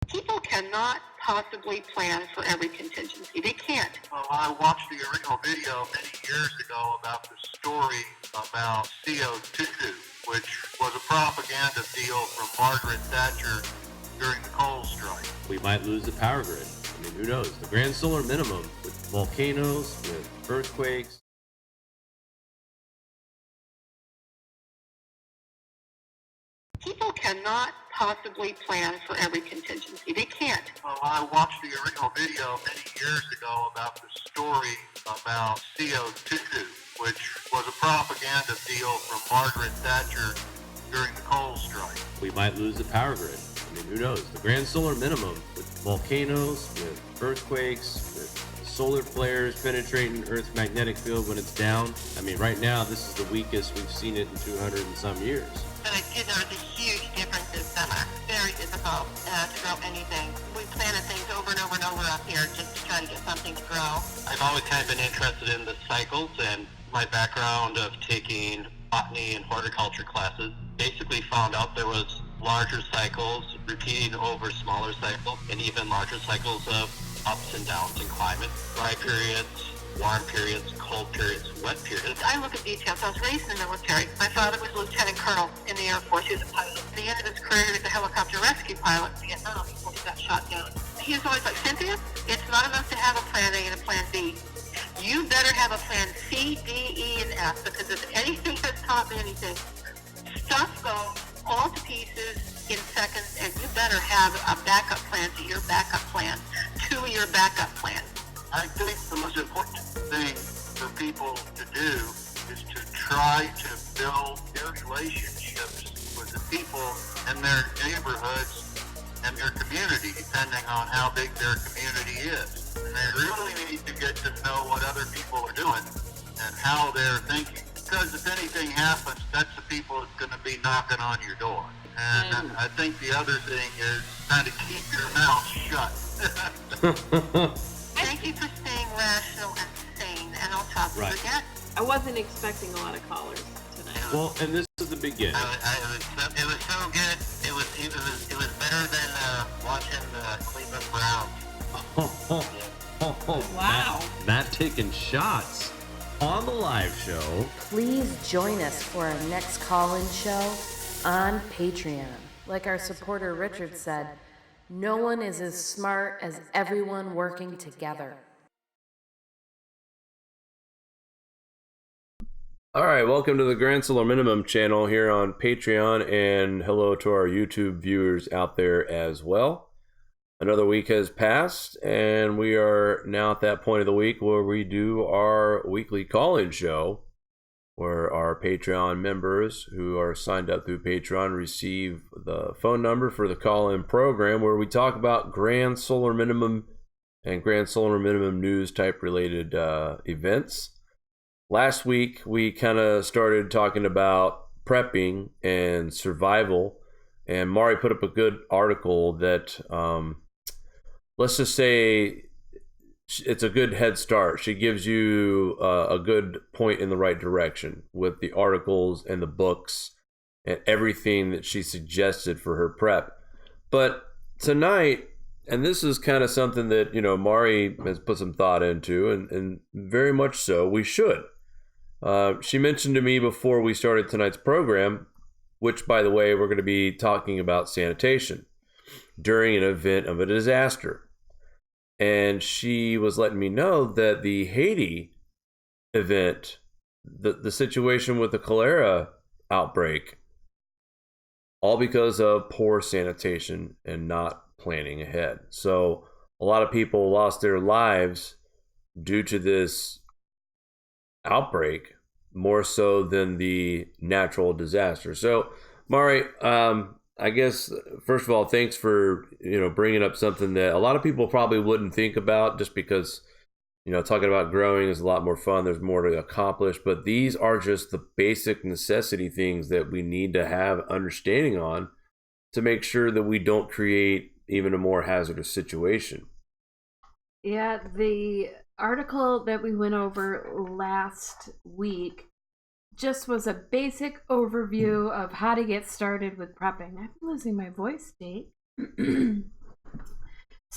People cannot possibly plan for every contingency. They can't. Well, I watched the original video many years ago about the story about CO2, which was a propaganda deal from Margaret Thatcher during the coal strike. We might lose the power grid. I mean, who knows? The grand solar minimum with volcanoes, with earthquakes. People cannot possibly plan for every contingency. They can't. Well, I watched the original video many years ago about the story about CO2, which was a propaganda deal from Margaret Thatcher during the coal strike. We might lose the power grid. I mean, who knows? The grand solar minimum with volcanoes, with earthquakes, with solar flares penetrating Earth's magnetic field when it's down. I mean, right now, this is the weakest we've seen it in 200 and some years. But I did notice a huge difference this summer. Very difficult to grow anything. We planted things over and over and over up here just to try to get something to grow. I've always kind of been interested in the cycles, and my background of taking botany and horticulture classes basically found out there was larger cycles repeating over smaller cycles, and even larger cycles of ups and downs in climate, dry periods, warm periods, cold periods, wet periods. I look at details. I was raised in the military. My father was a lieutenant colonel in the Air Force. He was a pilot. At the end of his career, he was a helicopter rescue pilot in Vietnam before he got shot down. He was always like, Cynthia, it's not enough to have a plan A and a plan B. You better have a plan C, D, E, and F, because if anything has taught me anything, stuff goes all to pieces in seconds, and you better have a backup plan to your backup plan to your backup plan. I think the most important thing for people to do is to try to build their relationships with the people in their neighborhoods and their community, depending on how big their community is. And they really need to get to know what other people are doing and how they're thinking. Because if anything happens, that's the people that's going to be knocking on your door. And I think the other thing is kind of keep your mouth shut. Thank you for staying rational and sane, and I'll talk to you again. I wasn't expecting a lot of callers tonight. Well, and this is the beginning. It was so good. It was better than watching the Cleveland Browns. Wow. Matt taking shots on the live show. Please join us for our next call-in show on Patreon. Like our supporter Richard said, no one is as smart as everyone working together. All right, welcome to the Grand Solar Minimum channel here on Patreon, and hello to our YouTube viewers out there as well. Another week has passed, and we are now at that point of the week where we do our weekly call-in show, where our Patreon members who are signed up through Patreon receive the phone number for the call-in program, where we talk about Grand Solar Minimum and Grand Solar Minimum news type related events. Last week, we kind of started talking about prepping and survival, and Mari put up a good article that, let's just say, it's a good head start. She gives you a good point in the right direction with the articles and the books and everything that she suggested for her prep. But tonight, and this is kind of something that, you know, Mari has put some thought into, and very much so, we should. She mentioned to me before we started tonight's program, which, by the way, we're going to be talking about sanitation during an event of a disaster. And she was letting me know that the Haiti event, the situation with the cholera outbreak, all because of poor sanitation and not planning ahead. So a lot of people lost their lives due to this outbreak, more so than the natural disaster. So, Mari, I guess, first of all, thanks for, you know, bringing up something that a lot of people probably wouldn't think about, just because, you know, talking about growing is a lot more fun. There's more to accomplish, but these are just the basic necessity things that we need to have understanding on to make sure that we don't create even a more hazardous situation. Yeah, the article that we went over last week just was a basic overview of how to get started with prepping. I'm losing my voice, Dave.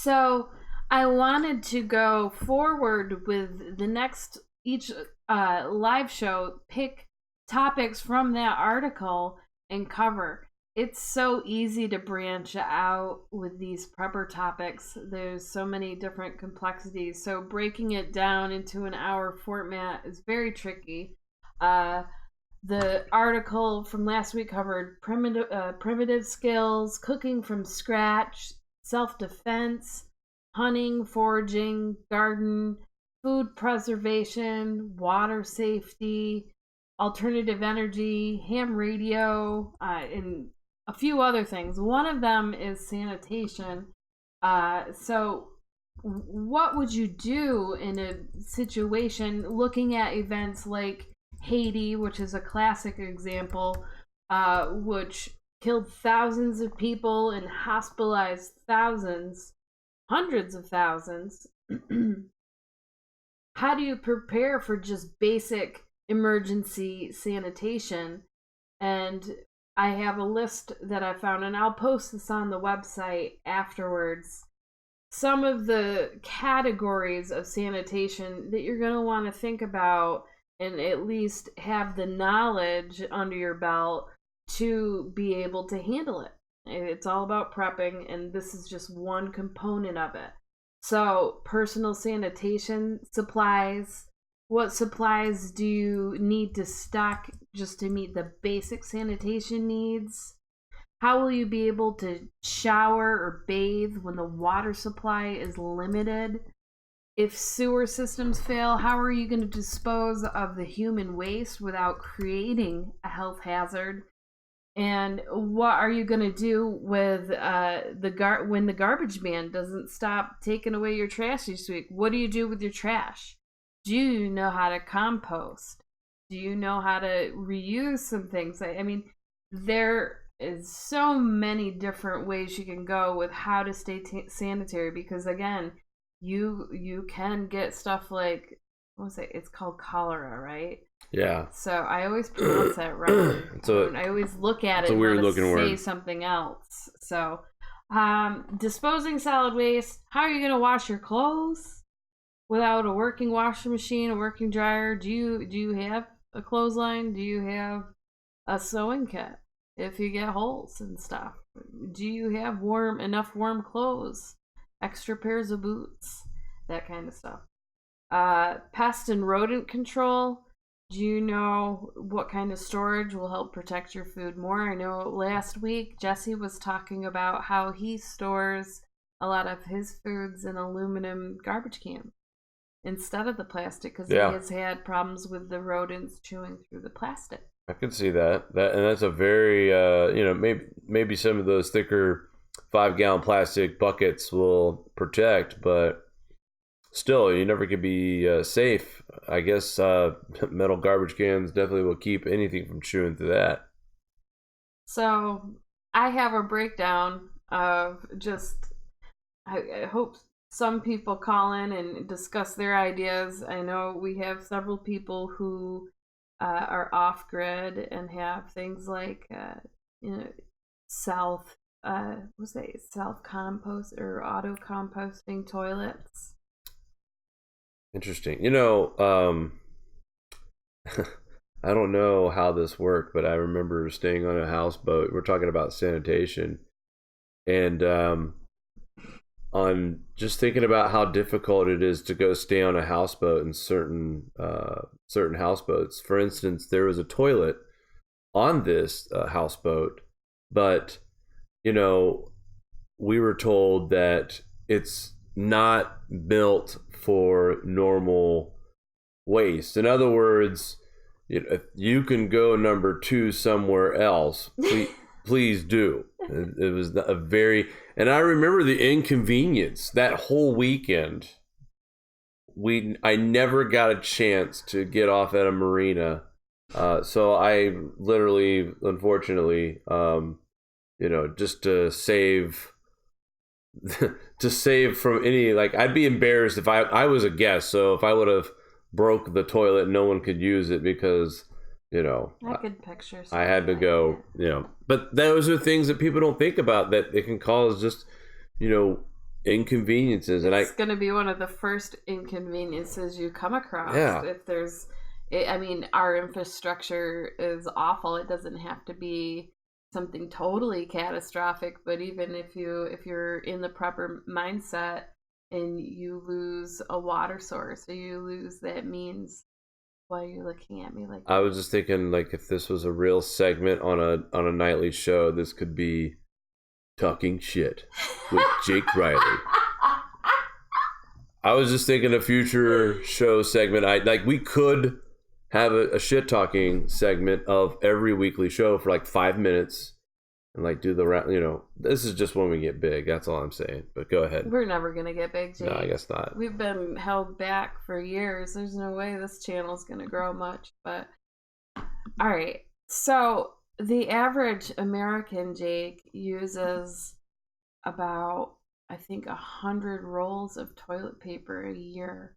So I wanted to go forward with the next each live show, pick topics from that article and cover. It's so easy to branch out with these prepper topics. There's so many different complexities. So breaking it down into an hour format is very tricky. The article from last week covered primitive skills, cooking from scratch, self-defense, hunting, foraging, garden, food preservation, water safety, alternative energy, ham radio, and a few other things. One of them is sanitation. So what would you do in a situation looking at events like Haiti, which is a classic example, which killed thousands of people and hospitalized thousands, hundreds of thousands? How do you prepare for just basic emergency sanitation? And I have a list that I found, and I'll post this on the website afterwards. Some of the categories of sanitation that you're going to want to think about and at least have the knowledge under your belt to be able to handle it. It's all about prepping, and this is just one component of it. So, personal sanitation supplies. What supplies do you need to stock just to meet the basic sanitation needs? How will you be able to shower or bathe when the water supply is limited? If sewer systems fail, how are you going to dispose of the human waste without creating a health hazard? And what are you going to do with when the garbage man doesn't stop taking away your trash each week? What do you do with your trash? Do you know how to compost? Do you know how to reuse some things? I mean, there is so many different ways you can go with how to stay sanitary, because again, you can get stuff like, what was it? It's called cholera, right? Yeah. So I always pronounce that right. I always look at it and want to say something else. So, disposing solid waste. How are you going to wash your clothes without a working washing machine, a working dryer? Do you have a clothesline? Do you have a sewing kit if you get holes and stuff? Do you have enough warm clothes? Extra pairs of boots? That kind of stuff. Pest and rodent control. Do you know what kind of storage will help protect your food more? I know last week Jesse was talking about how he stores a lot of his foods in aluminum garbage cans instead of the plastic, because he has had problems with the rodents chewing through the plastic. I can see that. And that's a very maybe some of those thicker 5-gallon plastic buckets will protect, but still, you never can be safe. I guess metal garbage cans definitely will keep anything from chewing through that. So I have a breakdown of just, I hope some people call in and discuss their ideas. I know we have several people who are off grid and have things like self compost or auto composting toilets. Interesting. I don't know how this worked, but I remember staying on a houseboat. We're talking about sanitation, and on just thinking about how difficult it is to go stay on a houseboat in certain houseboats. For instance, there was a toilet on this houseboat, but we were told that it's not built for normal waste. In other words, if you can go number 2 somewhere else, please do. It was and I remember the inconvenience that whole weekend. I never got a chance to get off at a marina, so I literally, unfortunately, just to save from any, I'd be embarrassed if I was a guest. So if I would have broke the toilet, no one could use it because I could picture I had to go, but those are things that people don't think about, that it can cause just inconveniences, and it's going to be one of the first inconveniences you come across. Yeah. If there's, I mean, our infrastructure is awful. It doesn't have to be something totally catastrophic, but even if you're in the proper mindset and you lose a water source or you lose that means, why are you looking at me like that? I was just thinking, like, if this was a real segment on a nightly show, this could be Talking Shit with Jake Riley. I was just thinking a future show segment. We could have a shit talking segment of every weekly show for like 5 minutes and like do the this is just when we get big. That's all I'm saying. But go ahead. We're never gonna get big, Jake. No, I guess not. We've been held back for years. There's no way this channel's gonna grow much. But all right. So the average American, Jake, uses about, I think, 100 rolls of toilet paper a year.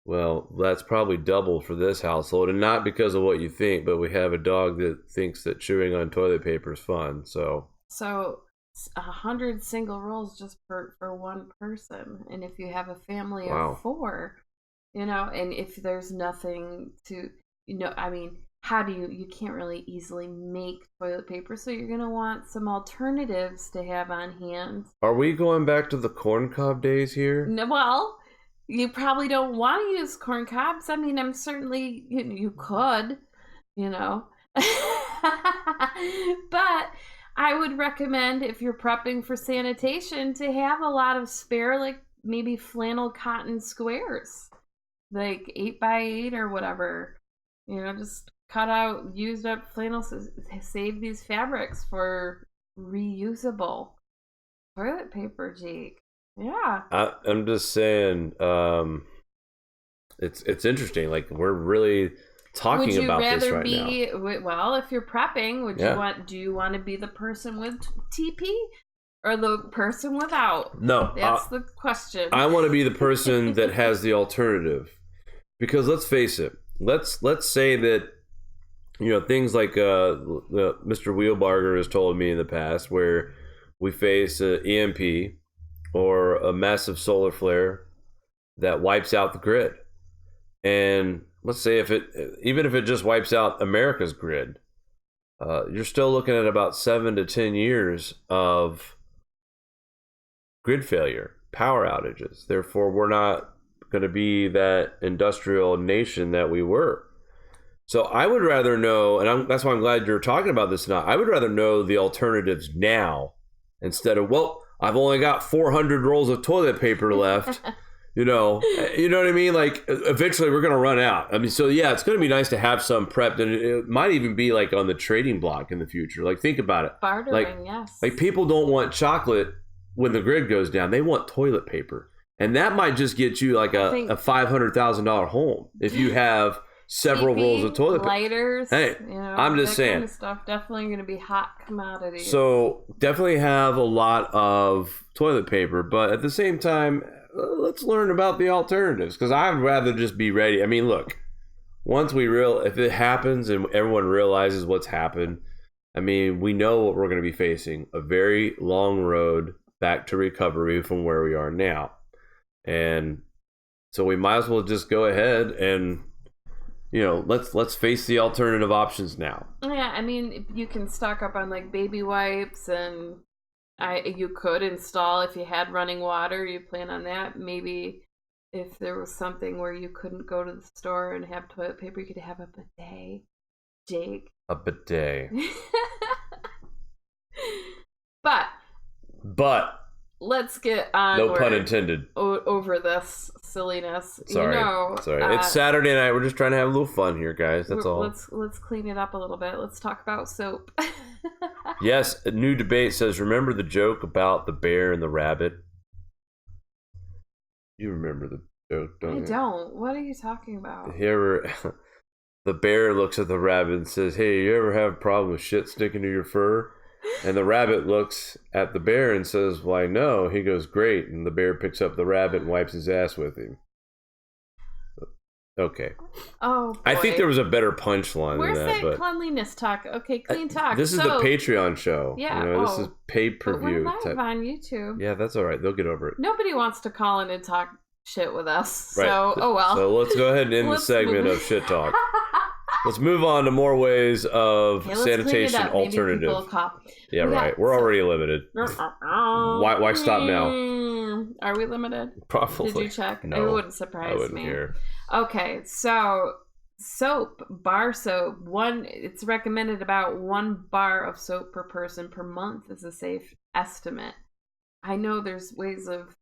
Well, that's probably double for this household, and not because of what you think, but we have a dog that thinks that chewing on toilet paper is fun. So 100 single rolls just for one person, and if you have a family Wow. of 4, and if there's nothing to, I mean, how do you can't really easily make toilet paper, so you're gonna want some alternatives to have on hand. Are we going back to the corn cob days here? No, well, you probably don't want to use corn cobs. I mean, I'm certainly, you could, but I would recommend, if you're prepping for sanitation, to have a lot of spare, like maybe flannel cotton squares, like 8x8 or whatever. Just cut out used up flannel, save these fabrics for reusable toilet paper, Jake. Yeah. I'm just saying, it's interesting. Like, we're really talking about this right now. Well, if you're prepping, do you want to be the person with TP or the person without? No. That's the question. I want to be the person that has the alternative. Because let's face it, let's say that, things like Mr. Wheelbarger has told me in the past, where we face an EMP or a massive solar flare that wipes out the grid. And let's say even if it just wipes out America's grid, you're still looking at about 7 to 10 years of grid failure, power outages. Therefore, we're not going to be that industrial nation that we were. So I would rather know, and that's why I'm glad you're talking about this now. I would rather know the alternatives now instead of, well, I've only got 400 rolls of toilet paper left. You know what I mean? Like, eventually we're going to run out. I mean, so yeah, it's going to be nice to have some prepped, and it might even be like on the trading block in the future. Like, think about it. Bartering, yes. Like, people don't want chocolate when the grid goes down. They want toilet paper. And that might just get you like a $500,000 home if you have several rolls of toilet paper. Lighters. Hey, I'm just saying. Kind of stuff definitely going to be hot commodities. So definitely have a lot of toilet paper, but at the same time, let's learn about the alternatives, because I'd rather just be ready. I mean, look, if it happens and everyone realizes what's happened, I mean, we know what we're going to be facing: a very long road back to recovery from where we are now. And so we might as well just go ahead and, let's face the alternative options now. Yeah, I mean, you can stock up on like baby wipes, and you could install, if you had running water, you plan on that. Maybe if there was something where you couldn't go to the store and have toilet paper, you could have a bidet, Jake. A bidet. But let's get on. No pun intended. Over this silliness. Sorry. Sorry. It's Saturday night. We're just trying to have a little fun here, guys. That's all. Let's clean it up a little bit. Let's talk about soap. Yes, a new debate says, remember the joke about the bear and the rabbit? You remember the joke, don't you? I don't. What are you talking about? The bear looks at the rabbit and says, hey, you ever have a problem with shit sticking to your fur? And the rabbit looks at the bear and says, why, no. He goes, great. And the bear picks up the rabbit and wipes his ass with him. Okay. Oh, boy. I think there was a better punchline Where's than that. that But cleanliness talk? Okay, clean talk. this is the Patreon show. Yeah. You know, this is pay-per-view. But we're live type. on YouTube. Yeah, that's all right. They'll get over it. Nobody wants to call in and talk shit with us. Right. So, oh well. So let's go ahead and end the segment of shit talk. Let's move on to more ways of sanitation alternative. Yeah, right. We're already limited. Why stop now? Are we limited? Probably. Did you check? No, It wouldn't surprise me. I wouldn't care. Okay, so soap, bar soap, it's recommended about 1 bar of soap per person per month is a safe estimate. I know there's ways of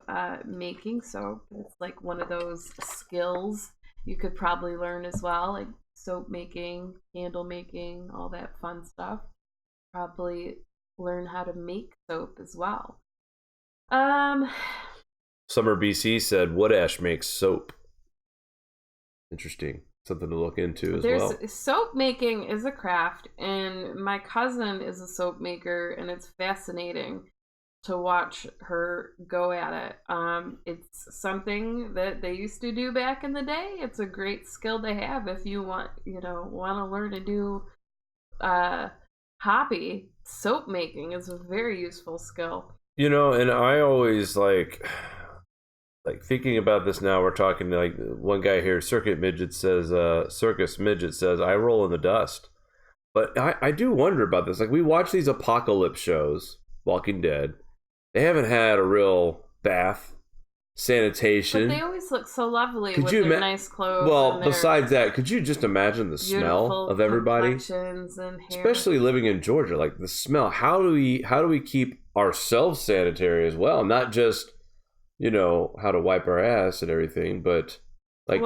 making soap. It's like one of those skills you could probably learn as well, like soap making, candle making, all that fun stuff. Probably learn how to make soap as well. Summer BC said wood ash makes soap. Interesting. Something to look into as well. Soap making is a craft, and my cousin is a soap maker, and it's fascinating to watch her go at it. It's something that they used to do back in the day. It's a great skill to have if you want to learn a new hobby. Soap making is a very useful skill. And I always like thinking about this now. We're talking like one guy here, Circus Midget says, I roll in the dust. But I do wonder about this. Like, we watch these apocalypse shows, Walking Dead. They haven't had a real bath, sanitation. But they always look so lovely with their nice clothes. Well, besides that, could you just imagine the smell of everybody? And hair. Especially living in Georgia, like the smell. How do we keep ourselves sanitary as well? Not just, how to wipe our ass and everything, but like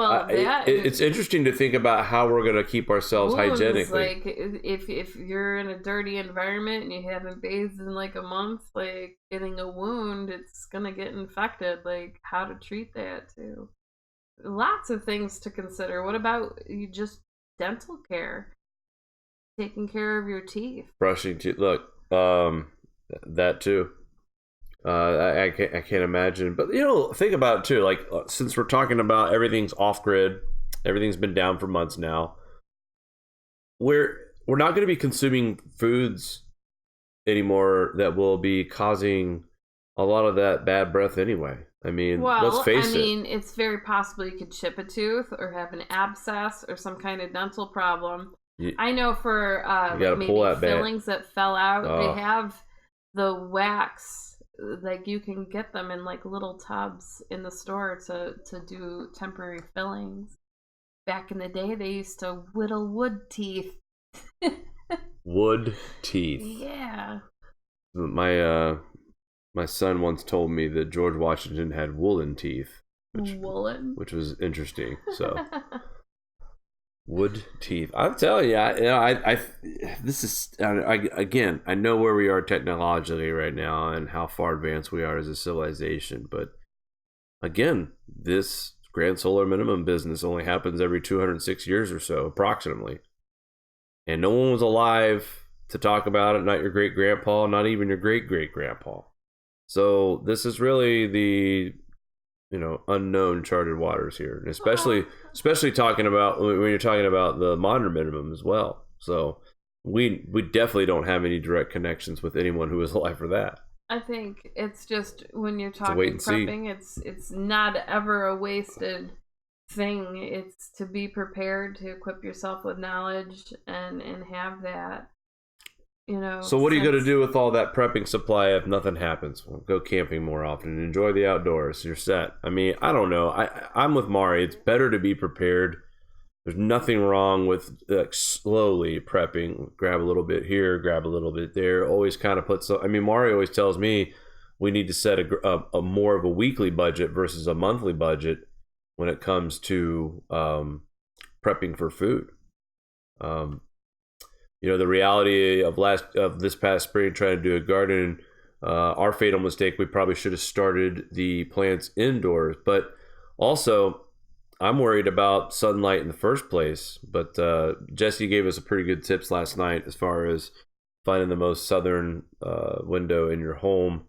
it's interesting to think about how we're going to keep ourselves hygienically. Like if you're in a dirty environment and you haven't bathed in like a month, like getting a wound, it's going to get infected. Like how to treat that too. Lots of things to consider. What about just dental care? Taking care of your teeth. Brushing teeth. Look, that too. I can't imagine, but think about it too. Like since we're talking about everything's off grid, everything's been down for months now. We're not going to be consuming foods anymore that will be causing a lot of that bad breath anyway. I mean, let's face it. It's very possible you could chip a tooth or have an abscess or some kind of dental problem. I know for maybe fillings that fell out, they have the wax. Like you can get them in like little tubs in the store to do temporary fillings. Back in the day, they used to whittle wood teeth. Wood teeth. Yeah. My son once told me that George Washington had woolen teeth. Which was interesting. So wood teeth. I'm telling you, I know where we are technologically right now and how far advanced we are as a civilization, but again, this grand solar minimum business only happens every 206 years or so, approximately. And no one was alive to talk about it, not your great-grandpa, not even your great-great-grandpa. So this is really the unknown charted waters here, and especially talking about when you're talking about the modern minimum as well. So we definitely don't have any direct connections with anyone who is alive for that. I think it's just when you're talking prepping, it's not ever a wasted thing. It's to be prepared, to equip yourself with knowledge and have that. So what are you going to do with all that prepping supply if nothing happens? Well, go camping more often and enjoy the outdoors. You're set. I mean, I don't know. I'm with Mari. It's better to be prepared. There's nothing wrong with slowly prepping. Grab a little bit here, grab a little bit there. Always kind of Mari always tells me we need to set a more of a weekly budget versus a monthly budget when it comes to prepping for food. The reality of this past spring trying to do a garden, our fatal mistake, we probably should have started the plants indoors. But also, I'm worried about sunlight in the first place. But Jesse gave us a pretty good tips last night as far as finding the most southern window in your home.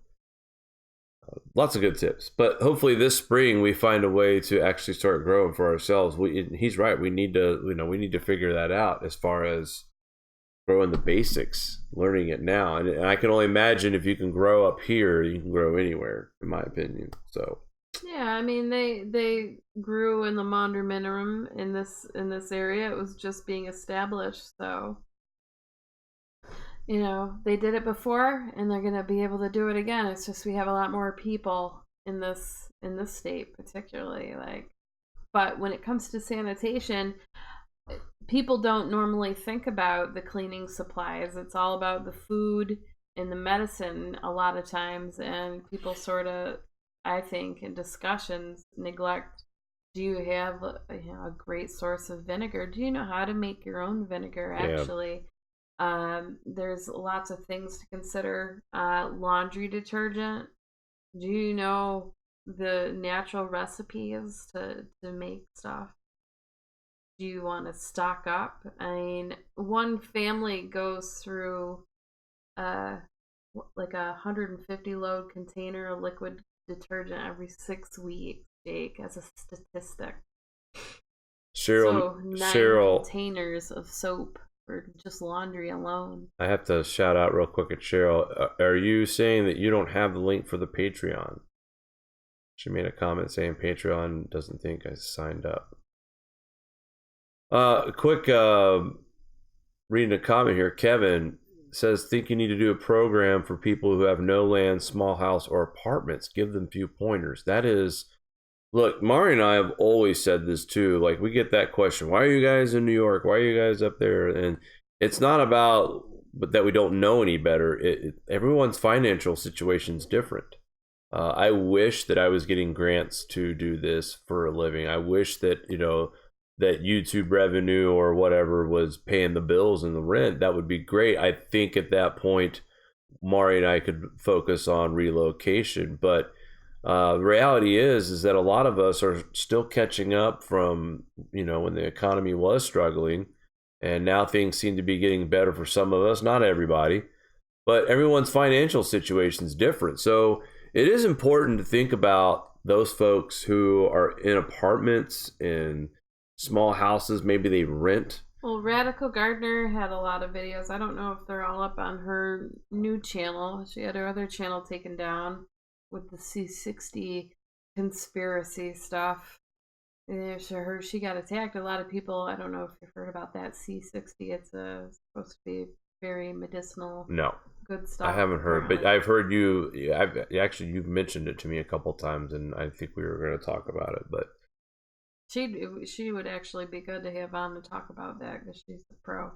Lots of good tips. But hopefully this spring we find a way to actually start growing for ourselves. He's right. We need to figure that out as far as growing the basics, learning it now. And I can only imagine if you can grow up here, you can grow anywhere, in my opinion. So yeah, I mean they grew in the Maunder minimum in this area. It was just being established, so they did it before and they're gonna be able to do it again. It's just we have a lot more people in this state particularly, but when it comes to sanitation, people don't normally think about the cleaning supplies. It's all about the food and the medicine a lot of times, and people sort of, I think, in discussions neglect, do you have a great source of vinegar? Do you know how to make your own vinegar, actually? Yeah. There's lots of things to consider. Laundry detergent. Do you know the natural recipes to make stuff? Do you want to stock up? I mean, one family goes through like a 150 load container of liquid detergent every 6 weeks, Jake, as a statistic. So 9 containers of soap for just laundry alone. I have to shout out real quick at Cheryl. Are you saying that you don't have the link for the Patreon? She made a comment saying Patreon doesn't think I signed up. Quick reading a comment here. Kevin says, think you need to do a program for people who have no land, small house, or apartments. Give them a few pointers. That is, look, Mari and I have always said this too. Like, we get that question, why are you guys in New York? Why are you guys up there? And it's not about that we don't know any better. Everyone's financial situation is different. I wish that I was getting grants to do this for a living. I wish that, that YouTube revenue or whatever was paying the bills and the rent. That would be great. I think at that point, Mari and I could focus on relocation. But the reality is that a lot of us are still catching up from, when the economy was struggling. And now things seem to be getting better for some of us, not everybody. But everyone's financial situation is different. So it is important to think about those folks who are in apartments and small houses. Maybe they rent. Well, Radical Gardener had a lot of videos. I don't know if they're all up on her new channel. She had her other channel taken down with the C60 conspiracy stuff. She got attacked. A lot of people, I don't know if you've heard about that C60. It's supposed to be very medicinal. No. Good stuff. I haven't heard, but I've heard you've mentioned it to me a couple times, and I think we were going to talk about it, but she would actually be good to have on to talk about that because she's a pro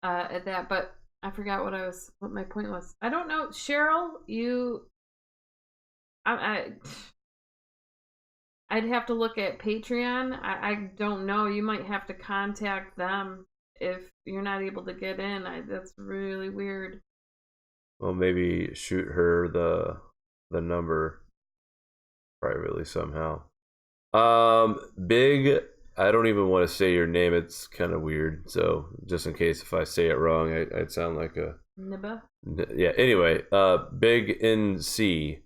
at that. But I forgot what my point was. I don't know, Cheryl. I'd have to look at Patreon. I don't know. You might have to contact them if you're not able to get in. That's really weird. Well, maybe shoot her the number privately somehow. Big, I don't even want to say your name. It's kind of weird. So just in case if I say it wrong, I'd sound like a Nibba. Yeah. Anyway, Big NC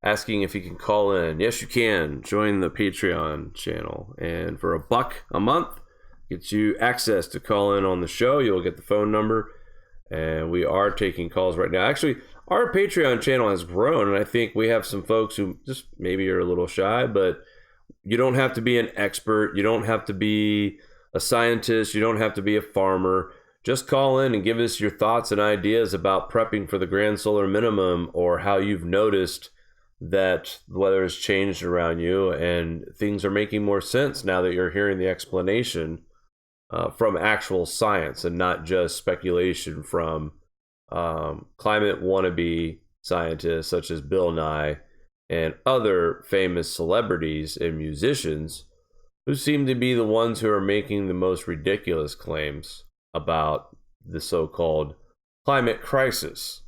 asking if you can call in. Yes, you can. Join the Patreon channel, and for $1 a month, gets you access to call in on the show. You'll get the phone number. And we are taking calls right now. Actually, our Patreon channel has grown, and I think we have some folks who just maybe are a little shy, but you don't have to be an expert. You don't have to be a scientist. You don't have to be a farmer. Just call in and give us your thoughts and ideas about prepping for the grand solar minimum, or how you've noticed that the weather has changed around you and things are making more sense now that you're hearing the explanation from actual science and not just speculation from climate wannabe scientists such as Bill Nye and other famous celebrities and musicians who seem to be the ones who are making the most ridiculous claims about the so-called climate crisis.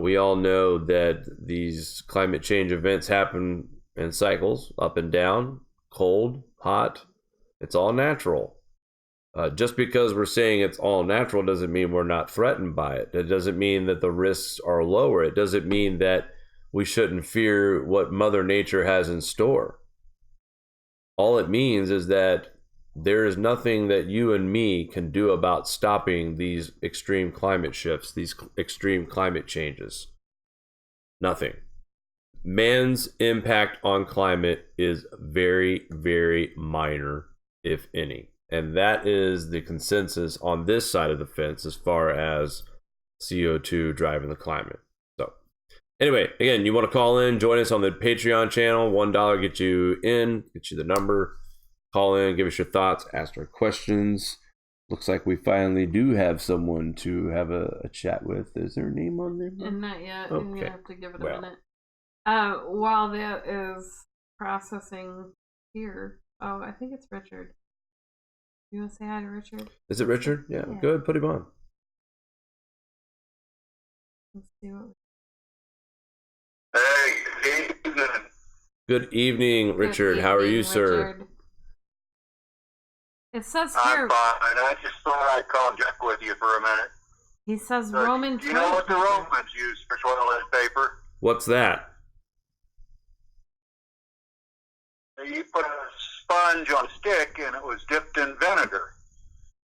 We all know that these climate change events happen in cycles, up and down, cold, hot. It's all natural. Just because we're saying it's all natural doesn't mean we're not threatened by it. It doesn't mean that the risks are lower. It doesn't mean that we shouldn't fear what Mother Nature has in store. All it means is that there is nothing that you and me can do about stopping these extreme climate shifts, these extreme climate changes. Nothing. Man's impact on climate is very, very minor, if any. And that is the consensus on this side of the fence as far as CO2 driving the climate. So anyway, again, you want to call in, join us on the Patreon channel. $1 gets you in, gets you the number. Call in, give us your thoughts, ask our questions. Looks like we finally do have someone to have a chat with. Is there a name on there? Not yet. Okay. You have to give it a minute. While that is processing here, I think it's Richard. You want to say hi to Richard? Is it Richard? Yeah. Go ahead, put him on. Let's see what. Hey, good evening. Good evening, Richard. How are you, sir? Richard. It says I'm here. fine. I just thought I'd call and check with you for a minute. He says So, Roman. you know what the Romans used for toilet paper? What's that? You put a sponge on a stick and it was dipped in vinegar.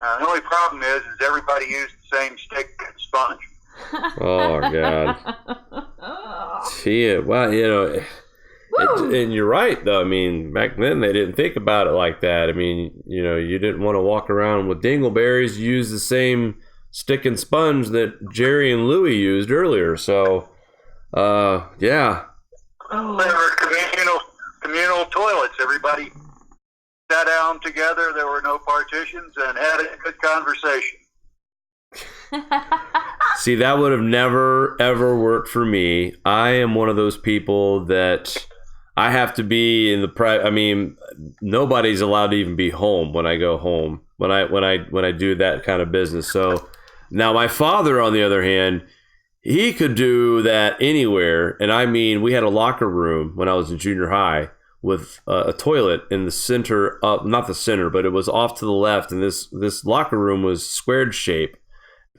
The only problem is everybody used the same stick and sponge. Oh, God. Yeah, well, you know, and you're right, though. I mean, back then they didn't think about it like that. I mean, you know, you didn't want to walk around with dingleberries. You use the same stick and sponge that Jerry and Louie used earlier. So, yeah. They were communal toilets. Everybody sat down together. There were no partitions and had a good conversation. See, that would have never, ever worked for me. I am one of those people that I have to be in the I mean, nobody's allowed to even be home when I go home, when I do that kind of business. So now my father, on the other hand, he could do that anywhere. And I mean, we had a locker room when I was in junior high with a toilet in the center of, not the center, but it was off to the left. And this locker room was squared shape.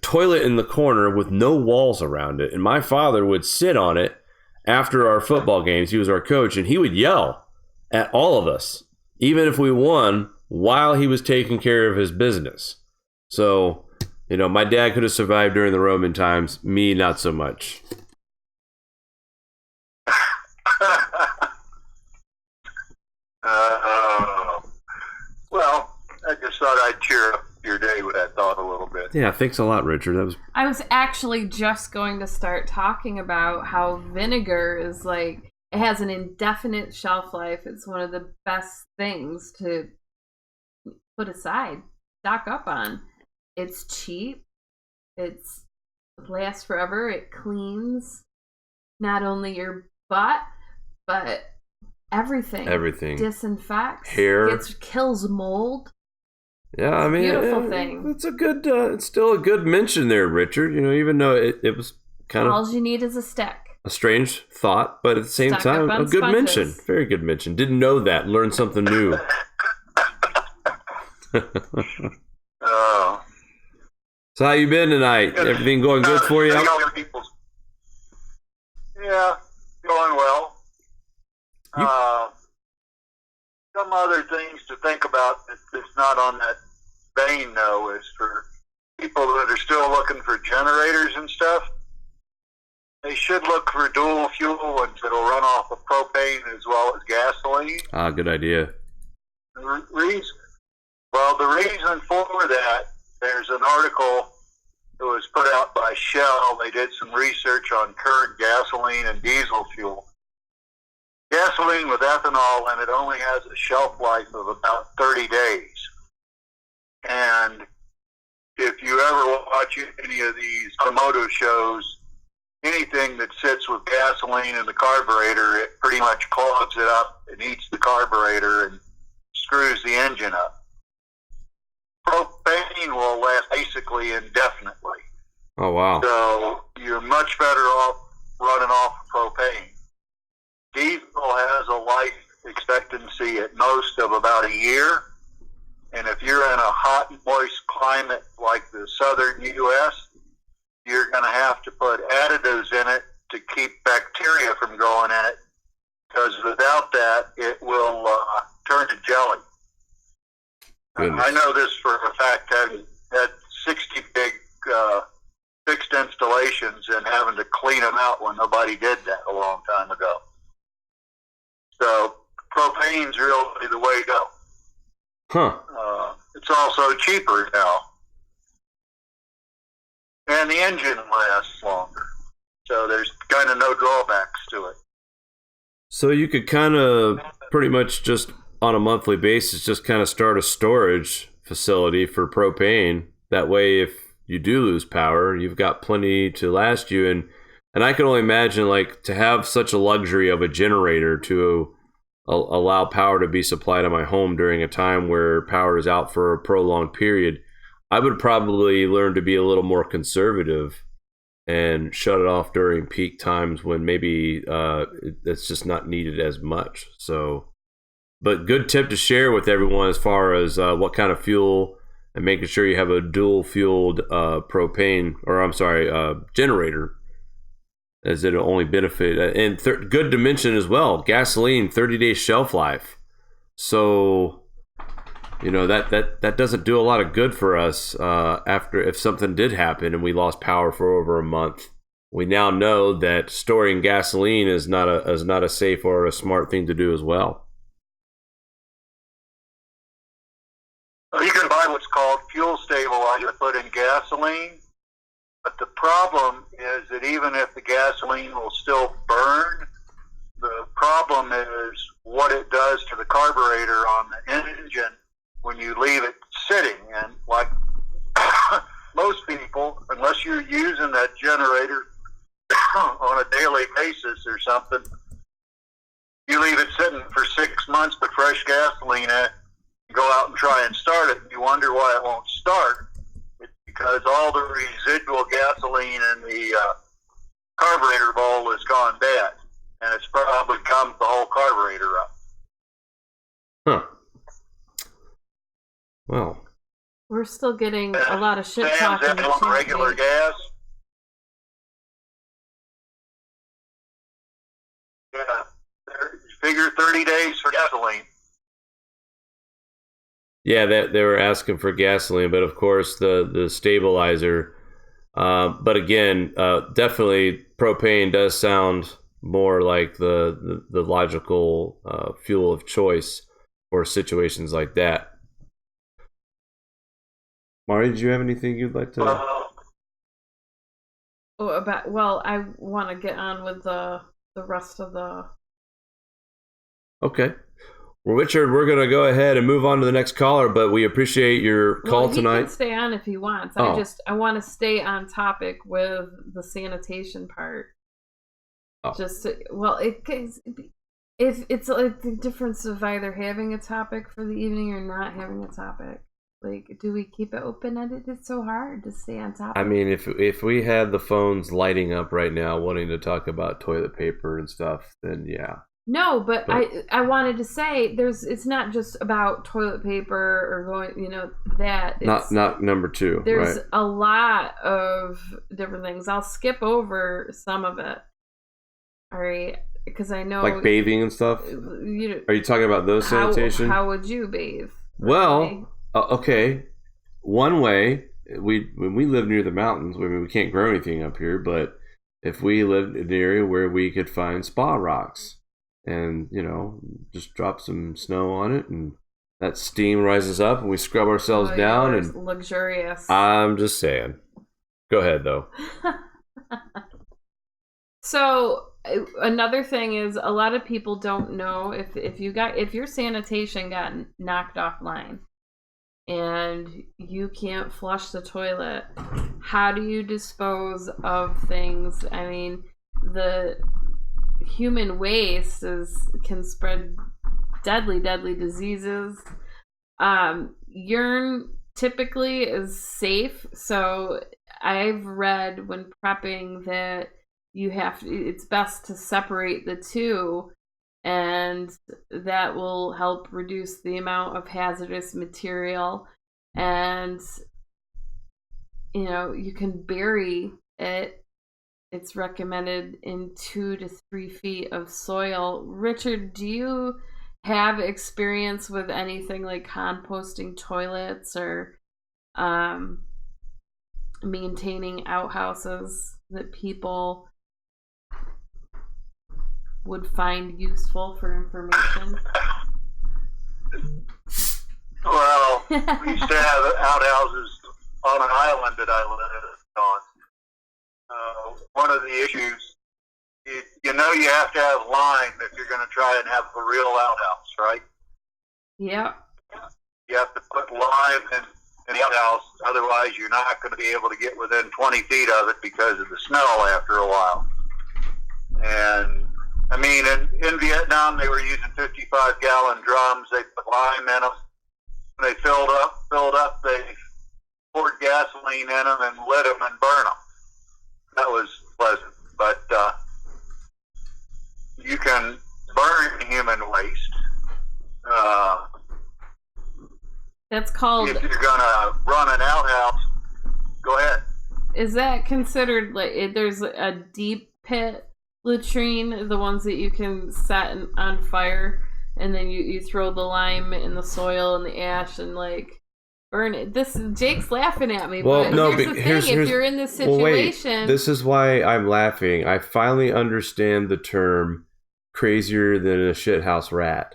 Toilet in the corner with no walls around it, and my father would sit on it after our football games. He was our coach, and he would yell at all of us, even if we won, while he was taking care of his business. So, you know, my dad could have survived during the Roman times, me not so much. Well, I just thought I'd cheer up your day with that thought a little bit. Yeah, thanks a lot, Richard. I was actually just going to start talking about how vinegar is like, it has an indefinite shelf life. It's one of the best things to put aside, stock up on. It's cheap. It lasts forever. It cleans not only your butt, but everything. Everything. Disinfects. Hair. Kills mold. Yeah, I mean, beautiful thing. It's a good. It's still a good mention there, Richard. You know, even though it was kind of all you need is a stick. A strange thought, but at the same time, a good mention. Very good mention. Didn't know that. Learned something new. So how you been tonight? Everything going good for you? Yeah, going well. Some other things to think about that's not on that vein, though, is for people that are still looking for generators and stuff, they should look for dual fuel ones that'll run off of propane as well as gasoline. Ah, good idea. The reason for that, there's an article that was put out by Shell. They did some research on current gasoline and diesel fuel. Gasoline with ethanol in it only has a shelf life of about 30 days. And if you ever watch any of these automotive shows, anything that sits with gasoline in the carburetor, it pretty much clogs it up and eats the carburetor and screws the engine up. Propane will last basically indefinitely. Oh, wow. So you're much better off running off propane. Diesel has a life expectancy at most of about a year. And if you're in a hot and moist climate like the southern U.S., you're going to have to put additives in it to keep bacteria from growing in it, because without that, it will turn to jelly. I know this for a fact, having had 60 big fixed installations and having to clean them out when nobody did that a long time ago. So propane's really the way to go. Huh. It's also cheaper now. And the engine lasts longer. So there's kind of no drawbacks to it. So you could kind of pretty much just on a monthly basis just kind of start a storage facility for propane. That way, if you do lose power, you've got plenty to last you. And I can only imagine, like, to have such a luxury of a generator to allow power to be supplied in my home during a time where power is out for a prolonged period. I would probably learn to be a little more conservative and shut it off during peak times when maybe it's just not needed as much. So, but good tip to share with everyone as far as what kind of fuel, and making sure you have a dual fueled generator, as it'll only benefit. And good to mention as well, gasoline, 30-day shelf life. So, you know, that doesn't do a lot of good for us after, if something did happen and we lost power for over a month. We now know that storing gasoline is not a safe or a smart thing to do as well. You can buy what's called fuel stabilizer to put in gasoline, but the problem is that even if the gasoline will still burn, the problem is what it does to the carburetor on the engine when you leave it sitting. And like most people, unless you're using that generator on a daily basis or something, you leave it sitting for 6 months with fresh gasoline in it, go out and try and start it, and you wonder why it won't start. It's because all the residual gasoline in the carburetor bowl has gone bad, and it's probably gummed the whole carburetor up. Huh. Well, we're still getting a lot of shit talk in the on chat regular page. gas. Yeah, figure 30 days for gasoline. yeah, they were asking for gasoline, but of course the stabilizer. But again, definitely propane does sound more like the logical fuel of choice for situations like that. Mari, did you have anything you'd like to? I want to get on with the rest of the. Okay. Well, Richard, we're going to go ahead and move on to the next caller, but we appreciate your call tonight. He can stay on if he wants. Oh. I want to stay on topic with the sanitation part. Oh. If it's like the difference of either having a topic for the evening or not having a topic. Like, do we keep it open-ended? It's so hard to stay on topic. I mean, if we had the phones lighting up right now wanting to talk about toilet paper and stuff, then yeah. No, but I wanted to say it's not just about toilet paper or going, that. It's, not number two. There's right. a lot of different things. I'll skip over some of it. All right, because I know, like bathing and stuff. Are you talking about those sanitation? How would you bathe? Well, okay. One way, when we live near the mountains, we can't grow anything up here, but if we lived in an area where we could find spa rocks, and just drop some snow on it, and that steam rises up, and we scrub ourselves down, and luxurious. I'm just saying. Go ahead, though. So another thing is, a lot of people don't know if your sanitation got knocked offline and you can't flush the toilet, how do you dispose of things? I mean, the human waste can spread deadly diseases. Urine typically is safe, so I've read when prepping that it's best to separate the two, and that will help reduce the amount of hazardous material. And you can bury it it's recommended in 2 to 3 feet of soil. Richard, do you have experience with anything like composting toilets or maintaining outhouses that people would find useful for information? Well, we used to have outhouses on an island that I lived on. One of the issues, you know, you have to have lime if you're going to try and have a real outhouse, right? Yep. You have to put lime in the outhouse, otherwise you're not going to be able to get within 20 feet of it because of the smell after a while. And I mean, in Vietnam, they were using 55-gallon drums. They put lime in them. When they filled up, they poured gasoline in them and lit them and burned them. That was pleasant. But you can burn human waste. That's called... If you're going to run an outhouse, go ahead. Is that considered, like, there's a deep pit latrine, the ones that you can set on fire, and then you throw the lime in the soil and the ash and, like, burn it? Jake's laughing at me, Well, but no, here's the thing, if you're in this situation... Well, wait, this is why I'm laughing. I finally understand the term crazier than a shithouse rat.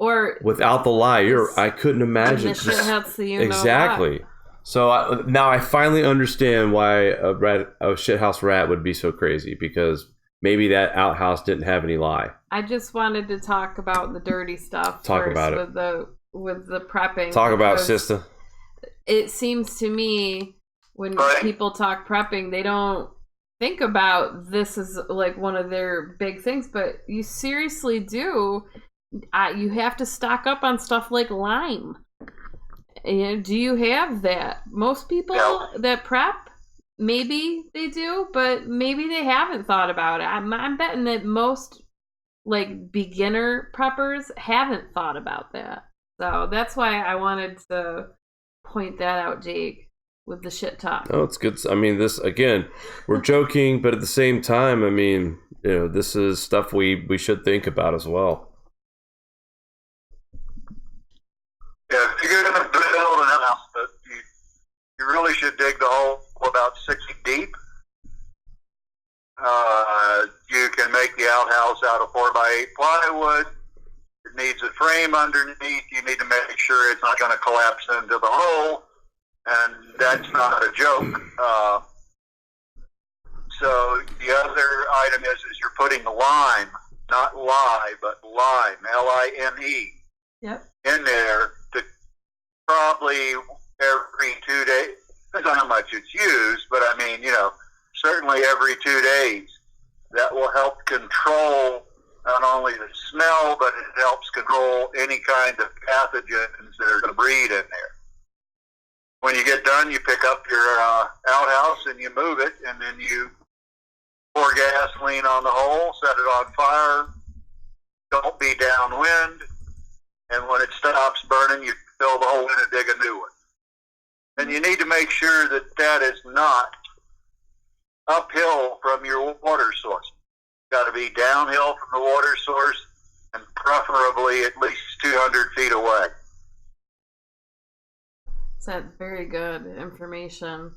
Or without the lie, I couldn't imagine. The shithouse, you know exactly. what? So now I finally understand why a shithouse rat would be so crazy, because maybe that outhouse didn't have any lye. I just wanted to talk about the dirty stuff. Talk first about it. With the prepping. Talk about it, sister. It seems to me when people talk prepping, they don't think about this as like one of their big things, but you seriously do. You have to stock up on stuff like lime. And do you have that? Most people that prep, maybe they do, but maybe they haven't thought about it. I'm betting that most like beginner preppers haven't thought about that. So that's why I wanted to point that out, Jake, with the shit talk. Oh, it's good. I mean, this, again, we're joking, but at the same time, I mean, you know, this is stuff we should think about as well. Yeah, if you're going to build an house, you really should dig the hole about 6 feet deep. You can make the outhouse out of 4x8 plywood. It needs a frame underneath. You need to make sure it's not going to collapse into the hole, and that's not a joke. So the other item is you're putting lime, not lye, but lime, L-I-M-E, in there to probably every 2 days. Depends on how much it's used, but I mean, you know, certainly every 2 days. That will help control not only the smell, but it helps control any kind of pathogens that are going to breed in there. When you get done, you pick up your outhouse and you move it, and then you pour gasoline on the hole, set it on fire. Don't be downwind, and when it stops burning, you fill the hole in and dig a new one. And you need to make sure that that is not uphill from your water source. It's got to be downhill from the water source, and preferably at least 200 feet away. That's very good information.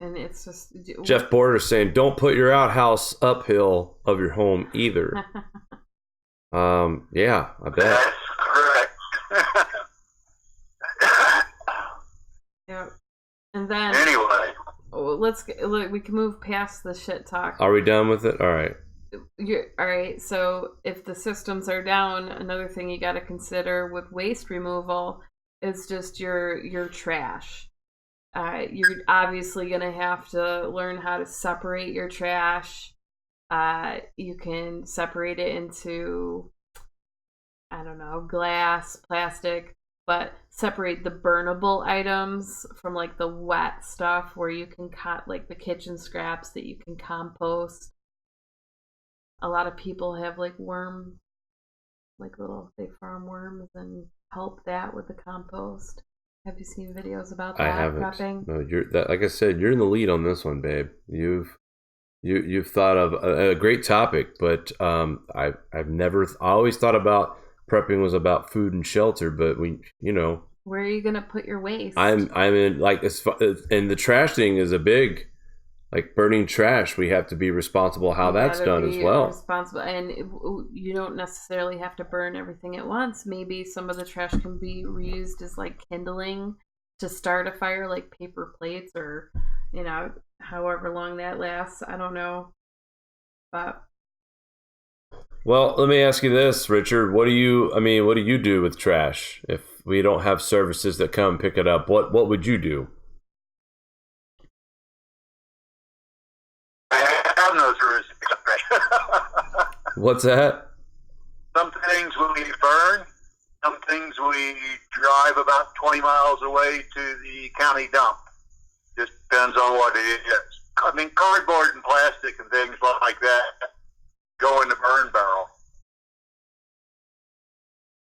And it's just... Jeff Border saying, don't put your outhouse uphill of your home either. Yeah, I bet. That's correct. Yeah. And then... Anyway. We can move past the shit talk. Are we done with it? All right. All right, so if the systems are down, another thing you got to consider with waste removal is just your trash. You're obviously going to have to learn how to separate your trash. You can separate it into, I don't know, glass, plastic, but separate the burnable items from like the wet stuff where you can like the kitchen scraps that you can compost. A lot of people have like they farm worms and help that with the compost. Have you seen videos about I that haven't. prepping? No, like I said, you're in the lead on this one, babe. You've thought of a great topic, but I've never. I always thought about prepping was about food and shelter, but Where are you gonna put your waste? I'm in like and the trash thing is a big, like burning trash. We have to be responsible how that's done as well. Responsible, and you don't necessarily have to burn everything at once. Maybe some of the trash can be reused as like kindling to start a fire, like paper plates, or however long that lasts. I don't know, but Well, let me ask you this, Richard. What do you do with trash if we don't have services that come pick it up? What would you do? I have no service. What's that? Some things we burn, some things we drive about 20 miles away to the county dump. Just depends on what it is. I mean, cardboard and plastic and things like that go in the burn barrel.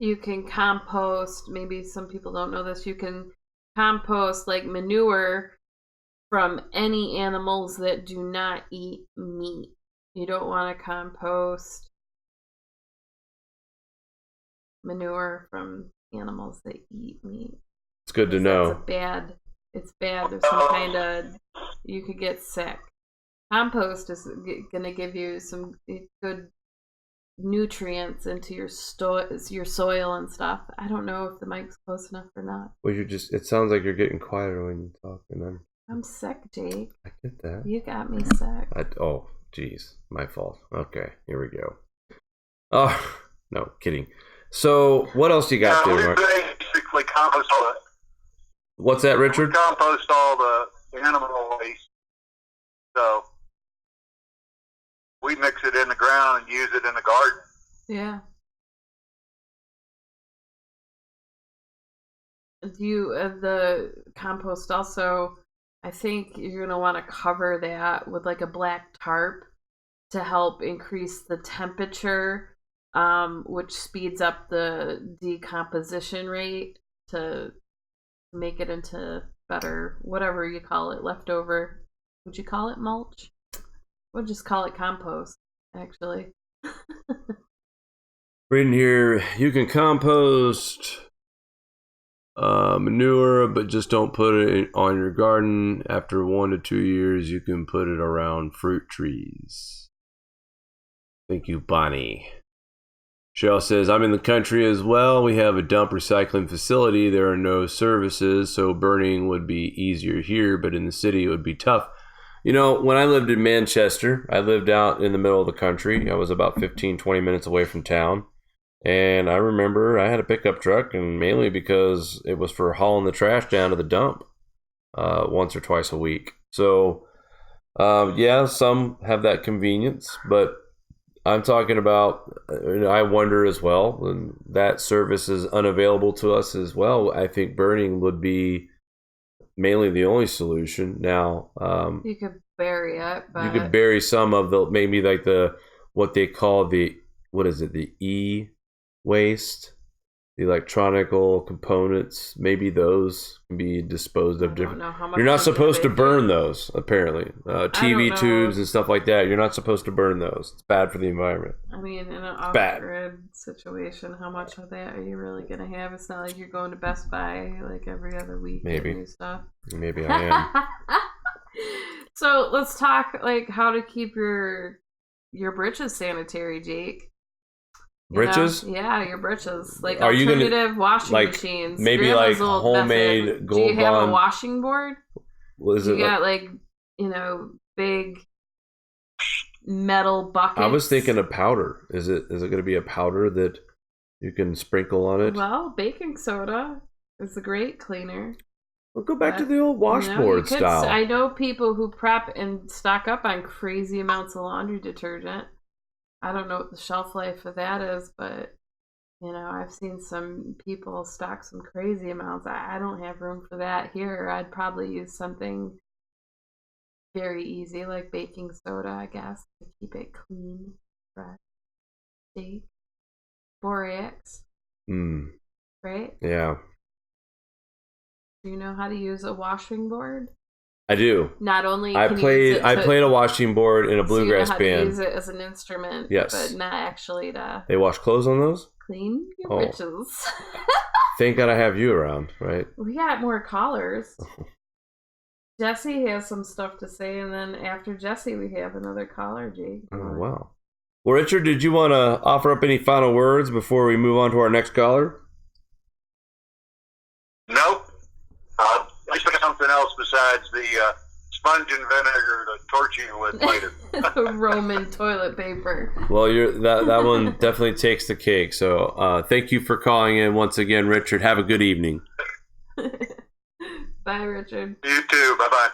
you can compost. Maybe some people don't know this. You can compost like manure from any animals that do not eat meat. You don't want to compost manure from animals that eat meat. It's good to know. It's bad. There's some kind of, you could get sick. Compost is going to give you some good nutrients into your soil and stuff. I don't know if the mic's close enough or not. Well, it sounds like you're getting quieter when you talk, and I'm sick, Jake. I get that. You got me sick. Oh, geez, my fault. Okay, here we go. Oh, no, kidding. So, what else you got there, Mark? We basically compost all the. What's that, We Richard? compost all the animal waste. So we mix it in the ground and use it in the garden. Yeah. The compost also, I think you're going to want to cover that with like a black tarp to help increase the temperature, which speeds up the decomposition rate to make it into better, whatever you call it, leftover. Would you call it mulch? We'll just call it compost, actually. Reading here, you can compost manure, but just don't put it on your garden. After 1 to 2 years, you can put it around fruit trees. Thank you, Bonnie. Cheryl says, I'm in the country as well. We have a dump recycling facility. There are no services, so burning would be easier here, but in the city it would be tough. You know, when I lived in Manchester, I lived out in the middle of the country. I was about 15, 20 minutes away from town. And I remember I had a pickup truck, and mainly because it was for hauling the trash down to the dump once or twice a week. So, yeah, some have that convenience, but I'm talking about, I wonder as well, and that service is unavailable to us as well. I think burning would be mainly the only solution. Now, you could bury it, but you could bury some of the, maybe like what they call the e-waste, the electronical components. Maybe those can be disposed of different. You're not supposed to burn those, apparently. TV tubes and stuff like that. You're not supposed to burn those. It's bad for the environment. I mean, in an off-grid situation, how much of that are you really going to have? It's not like you're going to Best Buy like every other week. Maybe. New stuff. Maybe I am. So let's talk like how to keep your britches sanitary, Jake. Britches? Yeah, your britches. Like Are alternative washing machines. Maybe Grandma's like old homemade method. Gold Do you have Bond? a washing board? What is you it? got big metal buckets. I was thinking of powder. Is it going to be a powder that you can sprinkle on it? Well, baking soda is a great cleaner. We'll go back to the old washboard style. I know people who prep and stock up on crazy amounts of laundry detergent. I don't know what the shelf life of that is, but I've seen some people stock some crazy amounts. I don't have room for that here. I'd probably use something very easy like baking soda, I guess, to keep it clean, fresh. Steak, borax, right? Yeah. Do you know how to use a washing board? I do. Not only I can you use it to, played a washing board in a bluegrass so you know how band. to use it as an instrument, Yes. but not actually to They wash clothes on those? clean your Oh. britches. Thank God I have you around, right? We got more callers. Jesse has some stuff to say, and then after Jesse, we have another caller, Jake. Oh, wow. Well, Richard, did you want to offer up any final words before we move on to our next caller? Nope. I say something else besides the sponge and vinegar to torture you with later. Roman toilet paper. Well, that one definitely takes the cake. So thank you for calling in once again, Richard. Have a good evening. Bye, Richard. You too. Bye-bye.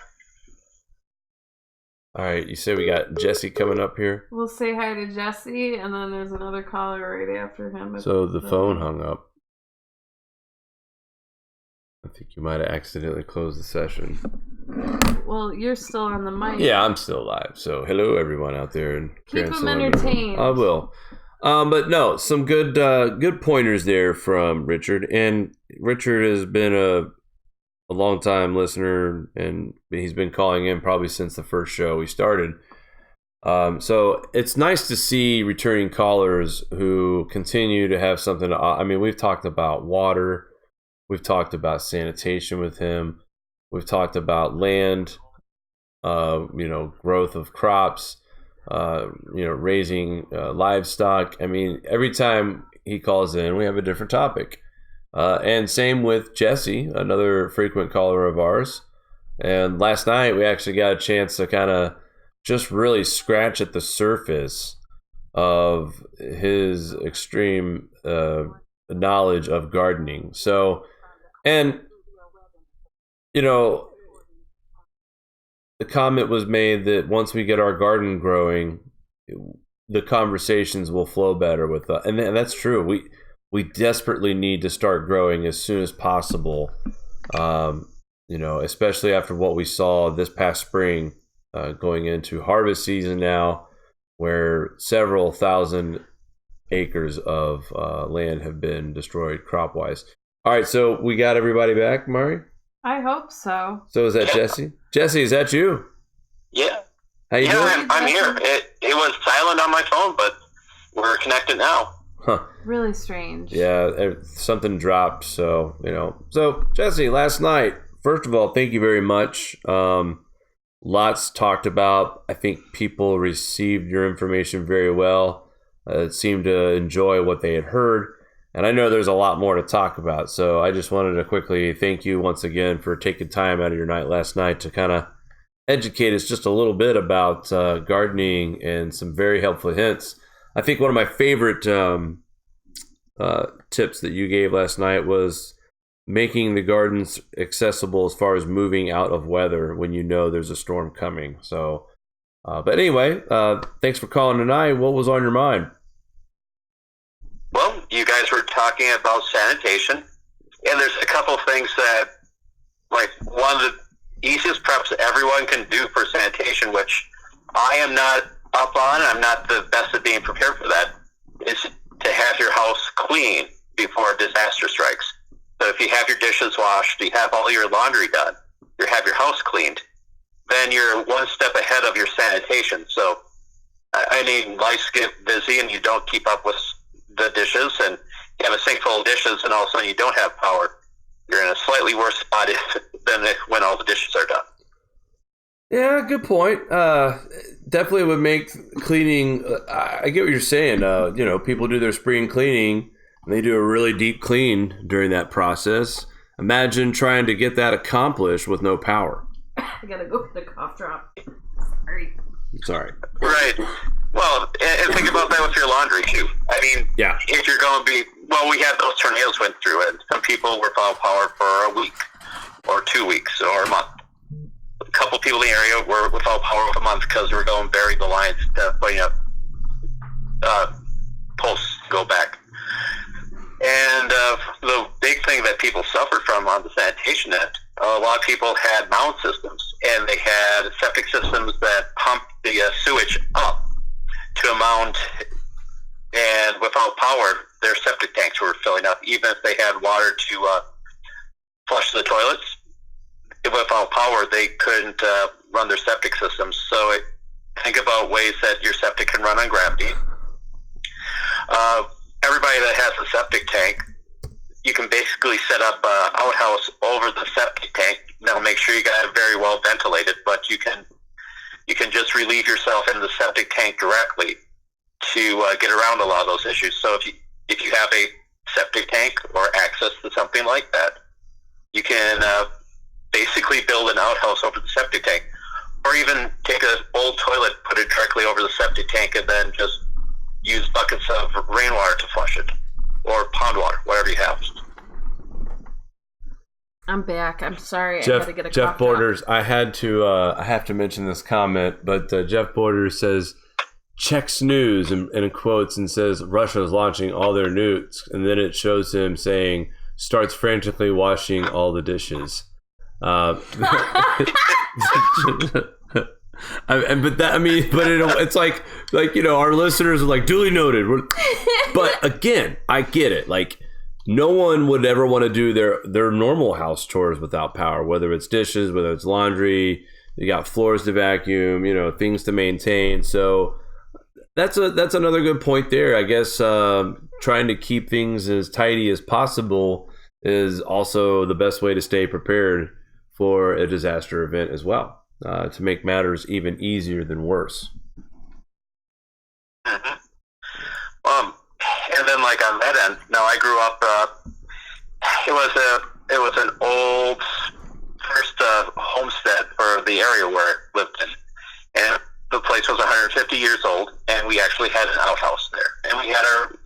All right, you say we got Jesse coming up here. We'll say hi to Jesse, and then there's another caller right after him. So the phone hung up. I think you might have accidentally closed the session. Well, you're still on the mic. Yeah, I'm still live. So hello, everyone out there. In Keep Grand them Salem. entertained. I will. But no, some good pointers there from Richard. And Richard has been a long time listener, and he's been calling in probably since the first show we started. So it's nice to see returning callers who continue to have something to. I mean, we've talked about water, we've talked about sanitation with him, we've talked about land, growth of crops, raising livestock. I mean, every time he calls in, we have a different topic. And same with Jesse, another frequent caller of ours. And last night we actually got a chance to kind of just really scratch at the surface of his extreme knowledge of gardening. So, and, the comment was made that once we get our garden growing, the conversations will flow better with us. And that's true. We desperately need to start growing as soon as possible, especially after what we saw this past spring, going into harvest season now, where several thousand acres of land have been destroyed crop-wise. All right, so we got everybody back, Mari? I hope so. So is that Jesse? Jesse, is that you? Yeah. How you doing? I'm here. It was silent on my phone, but we're connected now. Huh. Really strange. Yeah, something dropped, so, So, Jesse, last night, first of all, thank you very much. Lots talked about. I think people received your information very well. Seemed to enjoy what they had heard. And I know there's a lot more to talk about, so I just wanted to quickly thank you once again for taking time out of your night last night to kind of educate us just a little bit about gardening and some very helpful hints. I think one of my favorite tips that you gave last night was making the gardens accessible as far as moving out of weather when you know there's a storm coming. So, but anyway, thanks for calling tonight. What was on your mind? Well, you guys were talking about sanitation, and there's a couple things that, like, one of the easiest preps everyone can do for sanitation, which I am not up on, I'm not the best at being prepared for that, is to have your house clean before a disaster strikes. So if you have your dishes washed, you have all your laundry done, you have your house cleaned, then you're one step ahead of your sanitation. So, life gets busy and you don't keep up with the dishes, and you have a sink full of dishes, and all of a sudden you don't have power. You're in a slightly worse spot than when all the dishes are done. Yeah, good point. Definitely would make cleaning. I get what you're saying. People do their spring cleaning, and they do a really deep clean during that process. Imagine trying to get that accomplished with no power. I gotta go get a cough drop. Sorry. Right. Well, and think about that with your laundry too. Yeah. If you're going to be, we had those tornadoes went through, and some people were without power for a week, or 2 weeks, or a month. A couple people in the area were without power for a month because we were going burying the lines, putting up posts to go back. And the big thing that people suffered from on the sanitation end, a lot of people had mound systems, and they had septic systems that pumped the sewage up to a mound, and without power, their septic tanks were filling up, even if they had water to flush the toilets. without power, they couldn't run their septic systems. So think about ways that your septic can run on gravity. Everybody that has a septic tank, you can basically set up an outhouse over the septic tank. Now, make sure you got it very well ventilated, but you can just relieve yourself in the septic tank directly to get around a lot of those issues. So if you have a septic tank or access to something like that, you can basically build an outhouse over the septic tank, or even take an old toilet, put it directly over the septic tank, and then just use buckets of rainwater to flush it, or pond water, whatever you have. I'm back. I'm sorry. I had to get a Jeff cough Borders. I have to mention this comment, but Jeff Borders says, checks news and in quotes and says Russia is launching all their nukes, and then it shows him saying starts frantically washing all the dishes. It's like our listeners are like duly noted. But again, I get it. Like, no one would ever want to do their normal house chores without power, whether it's dishes, whether it's laundry. You got floors to vacuum, things to maintain. So that's another good point there. I guess trying to keep things as tidy as possible is also the best way to stay prepared for a disaster event as well, to make matters even easier than worse. Mm-hmm. And then, like, on that end, now I grew up. It was an old first homestead for the area where I lived in, and the place was 150 years old, and we actually had an outhouse there, and we had our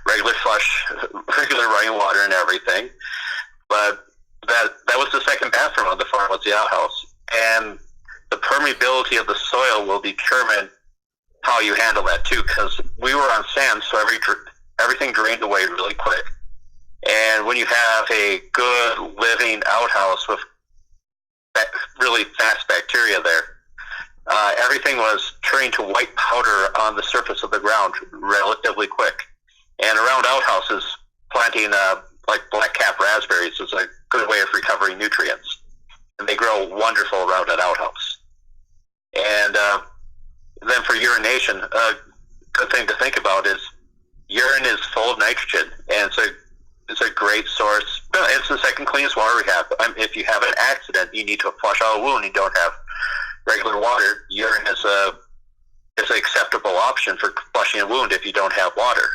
regular running water and everything. But that was the second bathroom on the farm, was the outhouse, and the permeability of the soil will determine how you handle that too, because we were on sand, so everything drained away really quick. And when you have a good living outhouse with really fast bacteria there, everything was turning to white powder on the surface of the ground relatively quick. And around outhouses, planting like black-cap raspberries is a good way of recovering nutrients. And they grow wonderful around an outhouse. And then for urination, a good thing to think about is urine is full of nitrogen, and it's a great source. It's the second cleanest water we have. If you have an accident, you need to flush out a wound, you don't have regular water, urine is an acceptable option for flushing a wound if you don't have water.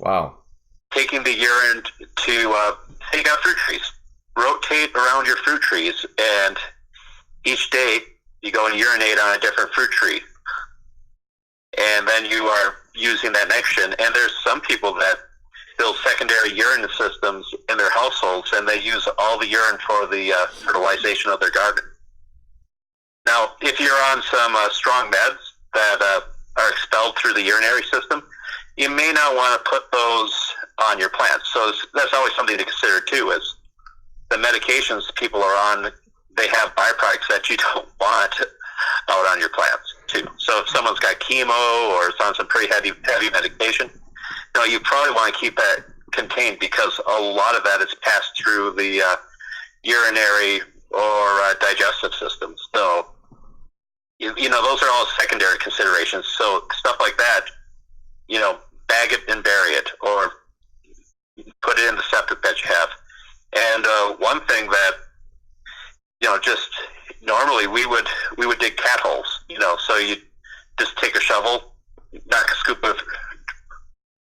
Wow. Taking the urine to take out fruit trees. Rotate around your fruit trees, and each day you go and urinate on a different fruit tree. And then you are using that nitrogen. And there's some people that build secondary urine systems in their households, and they use all the urine for the fertilization of their garden. Now, if you're on some strong meds that are expelled through the urinary system, you may not want to put those on your plants. So that's always something to consider too, is the medications people are on, they have byproducts that you don't want out on your plants too. So if someone's got chemo or is on some pretty heavy medication, you probably want to keep that contained, because a lot of that is passed through the urinary or digestive systems. So, those are all secondary considerations. So stuff like that, bag it and bury it, or put it in the septic that you have. And one thing that, just normally we would dig cat holes, so you just take a shovel, knock a scoop of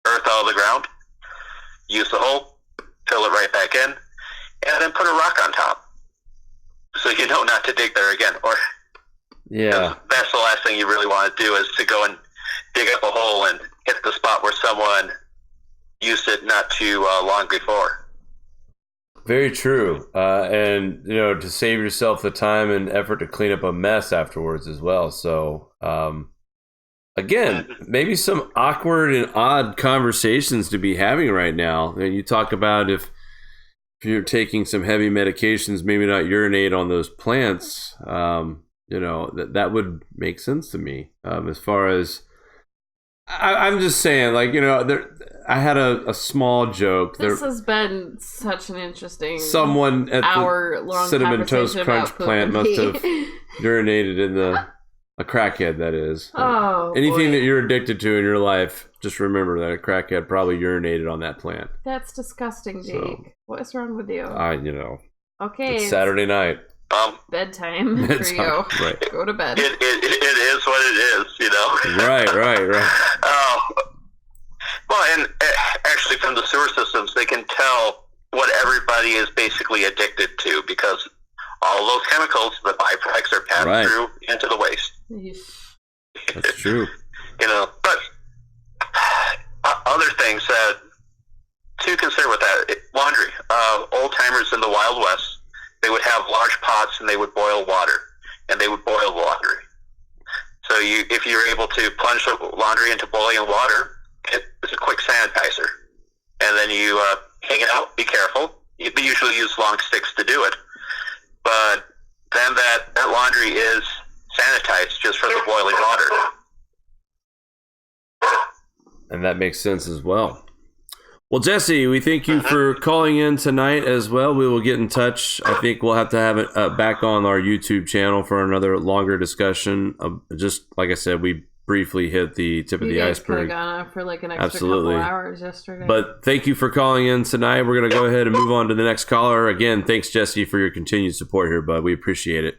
earth out of the ground, use the hole, fill it right back in, and then put a rock on top, so you know not to dig there again. Or that's the last thing you really want to do, is to go and dig up a hole and hit the spot where someone used it not too long before. Very true. And, to save yourself the time and effort to clean up a mess afterwards as well. So, again, maybe some awkward and odd conversations to be having right now. And you talk about if you're taking some heavy medications, maybe not urinate on those plants. That would make sense to me. As far as I'm just saying, I had a small joke. This has been such an interesting Someone at hour-long the Cinnamon Toast conversation Crunch about plant must poop. have urinated in a crackhead, that is. Oh, anything boy. that you're addicted to in your life, just remember that a crackhead probably urinated on that plant. That's disgusting, Jake. So, what is wrong with you? Okay, It's Saturday night. bedtime for you. Right. Go to bed. It is what it is, you know. Right. Well, and actually, from the sewer systems, they can tell what everybody is basically addicted to because all those chemicals, the byproducts, are passed through into the waste. That's true. You know, but other things to consider with that, laundry. Old timers in the Wild West, they would have large pots and they would boil water, and they would boil the laundry. So if you're able to plunge the laundry into boiling water, it's a quick sanitizer. And then you hang it out. Be careful. You usually use long sticks to do it. But then that laundry is sanitized just from the boiling water. And that makes sense as well. Well, Jesse, we thank you for calling in tonight as well. We will get in touch. I think we'll have to have it back on our YouTube channel for another longer discussion. Just like I said, we briefly hit the tip of the iceberg. You guys could have gone on for like an extra couple hours yesterday. But thank you for calling in tonight. We're going to go ahead and move on to the next caller. Again, thanks, Jesse, for your continued support here, bud. We appreciate it.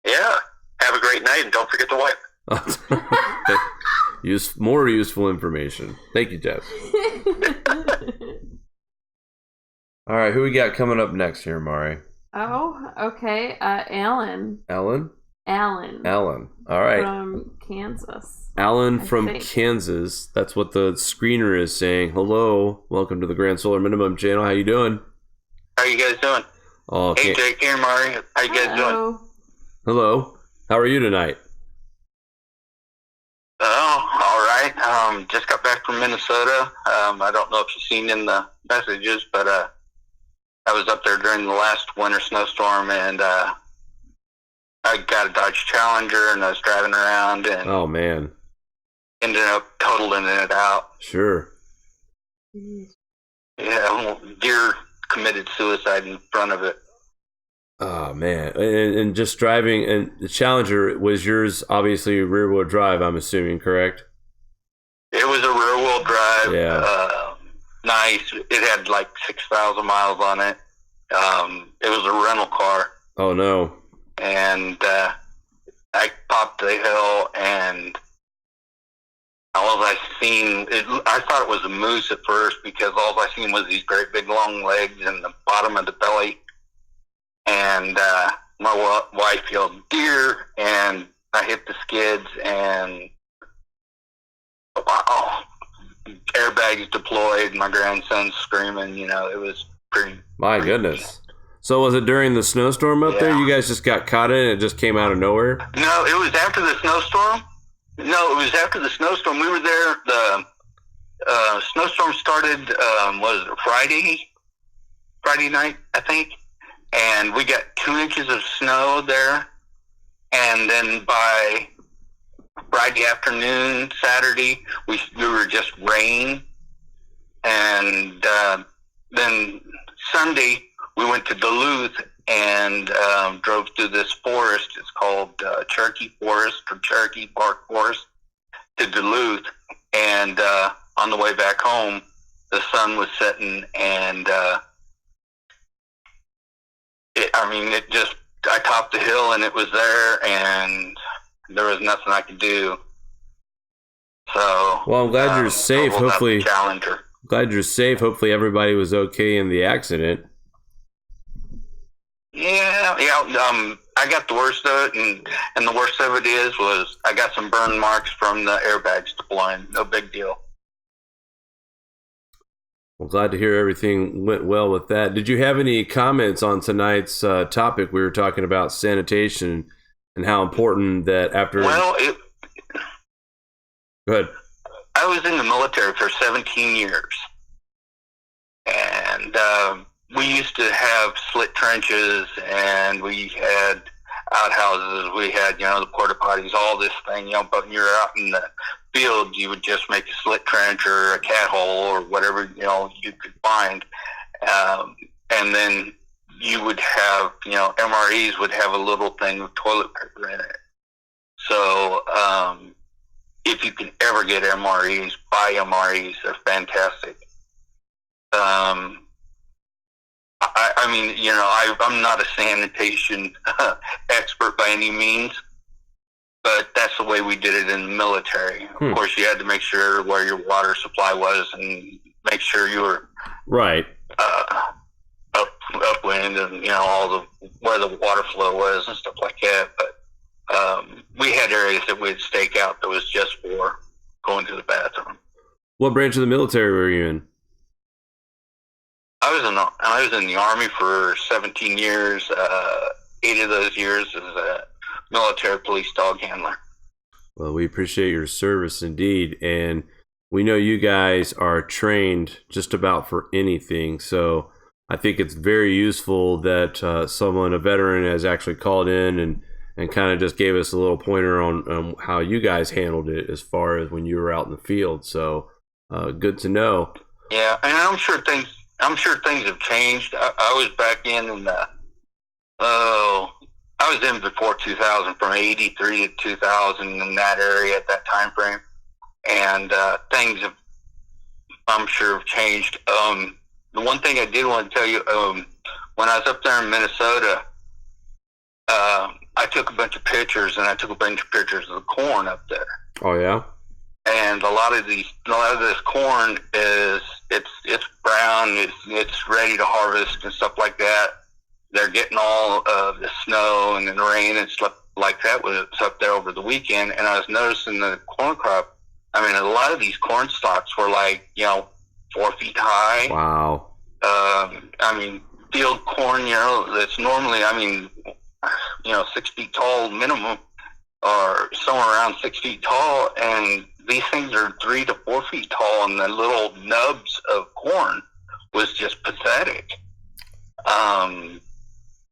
Yeah. Have a great night, and don't forget to wipe. More useful information. Thank you, Jeff. All right, who we got coming up next here, Mari? Oh, okay. Alan. Alan. All right. From Kansas. Alan from Kansas. That's what the screener is saying. Hello. Welcome to the Grand Solar Minimum channel. How you doing? How you guys doing? Oh, hey, Jake here, Mari. How you guys doing? Hello. How are you tonight? Oh, all right. Just got back from Minnesota. I don't know if you've seen in the messages, but I was up there during the last winter snowstorm, and I got a Dodge Challenger, and I was driving around, and oh man, ended up totaling it out. Sure. Yeah, deer committed suicide in front of it. Oh man, and just driving, and the Challenger was yours, obviously rear-wheel drive, I'm assuming, correct? It was a rear-wheel drive. Yeah. Nice. It had like 6,000 miles on it. It was a rental car. Oh no. And I popped the hill, and all I seen, I thought it was a moose at first because all I seen was these great big long legs and the bottom of the belly. And my wife yelled deer, and I hit the skids, and wow, airbags deployed. My grandson's screaming. You know, it was pretty. My goodness. So was it during the snowstorm up there? You guys just got caught in it? It just came out of nowhere? No, it was after the snowstorm. No, it was after the snowstorm. We were there. The snowstorm started. Was it Friday night, I think. And we got 2 inches of snow there. And then by Friday afternoon, Saturday, we were just rain. And then Sunday, we went to Duluth and drove through this forest. It's called Cherokee Forest or Cherokee Park Forest to Duluth. And on the way back home, the sun was setting, and I topped the hill, and it was there, and there was nothing I could do. So, well, I'm glad you're safe. Hopefully, Challenger. Glad you're safe. Hopefully, everybody was okay in the accident. Yeah. I got the worst of it, and the worst of it was I got some burn marks from the airbags deploying. No big deal. Well, glad to hear everything went well with that. Did you have any comments on tonight's topic? We were talking about sanitation and how important that after... Well, Go ahead. I was in the military for 17 years. And we used to have slit trenches, and we had outhouses. We had, the porta potties, all this thing, but you're out in the field, you would just make a slit trench or a cat hole or whatever, you could find. And then you would have, MREs would have a little thing of toilet paper in it. So, if you can ever get MREs, buy MREs. They're fantastic. I'm not a sanitation expert by any means, but that's the way we did it in the military. Of course, you had to make sure where your water supply was and make sure you were right upwind and where the water flow was and stuff like that. But we had areas that we'd stake out that was just for going to the bathroom. What branch of the military were you in? I was in the Army for 17 years. 8 of those years as a military police dog handler. Well, we appreciate your service indeed, and we know you guys are trained just about for anything. So I think it's very useful that a veteran, has actually called in and kind of just gave us a little pointer on how you guys handled it as far as when you were out in the field. So good to know. Yeah, and I'm sure things have changed. I was back in I was in before 2000, from 83 to 2000 in that area at that time frame. And things have, I'm sure, have changed. The one thing I did want to tell you, when I was up there in Minnesota, I took a bunch of pictures, and I took a bunch of pictures of the corn up there. Oh, yeah? And a lot of this corn it's brown, it's ready to harvest and stuff like that. They're getting all of the snow and the rain and stuff like that was up there over the weekend. And I was noticing the corn crop. I mean, a lot of these corn stalks were 4 feet high. Wow. Field corn, that's normally, 6 feet tall minimum, or somewhere around 6 feet tall. And these things are 3 to 4 feet tall, and the little nubs of corn was just pathetic.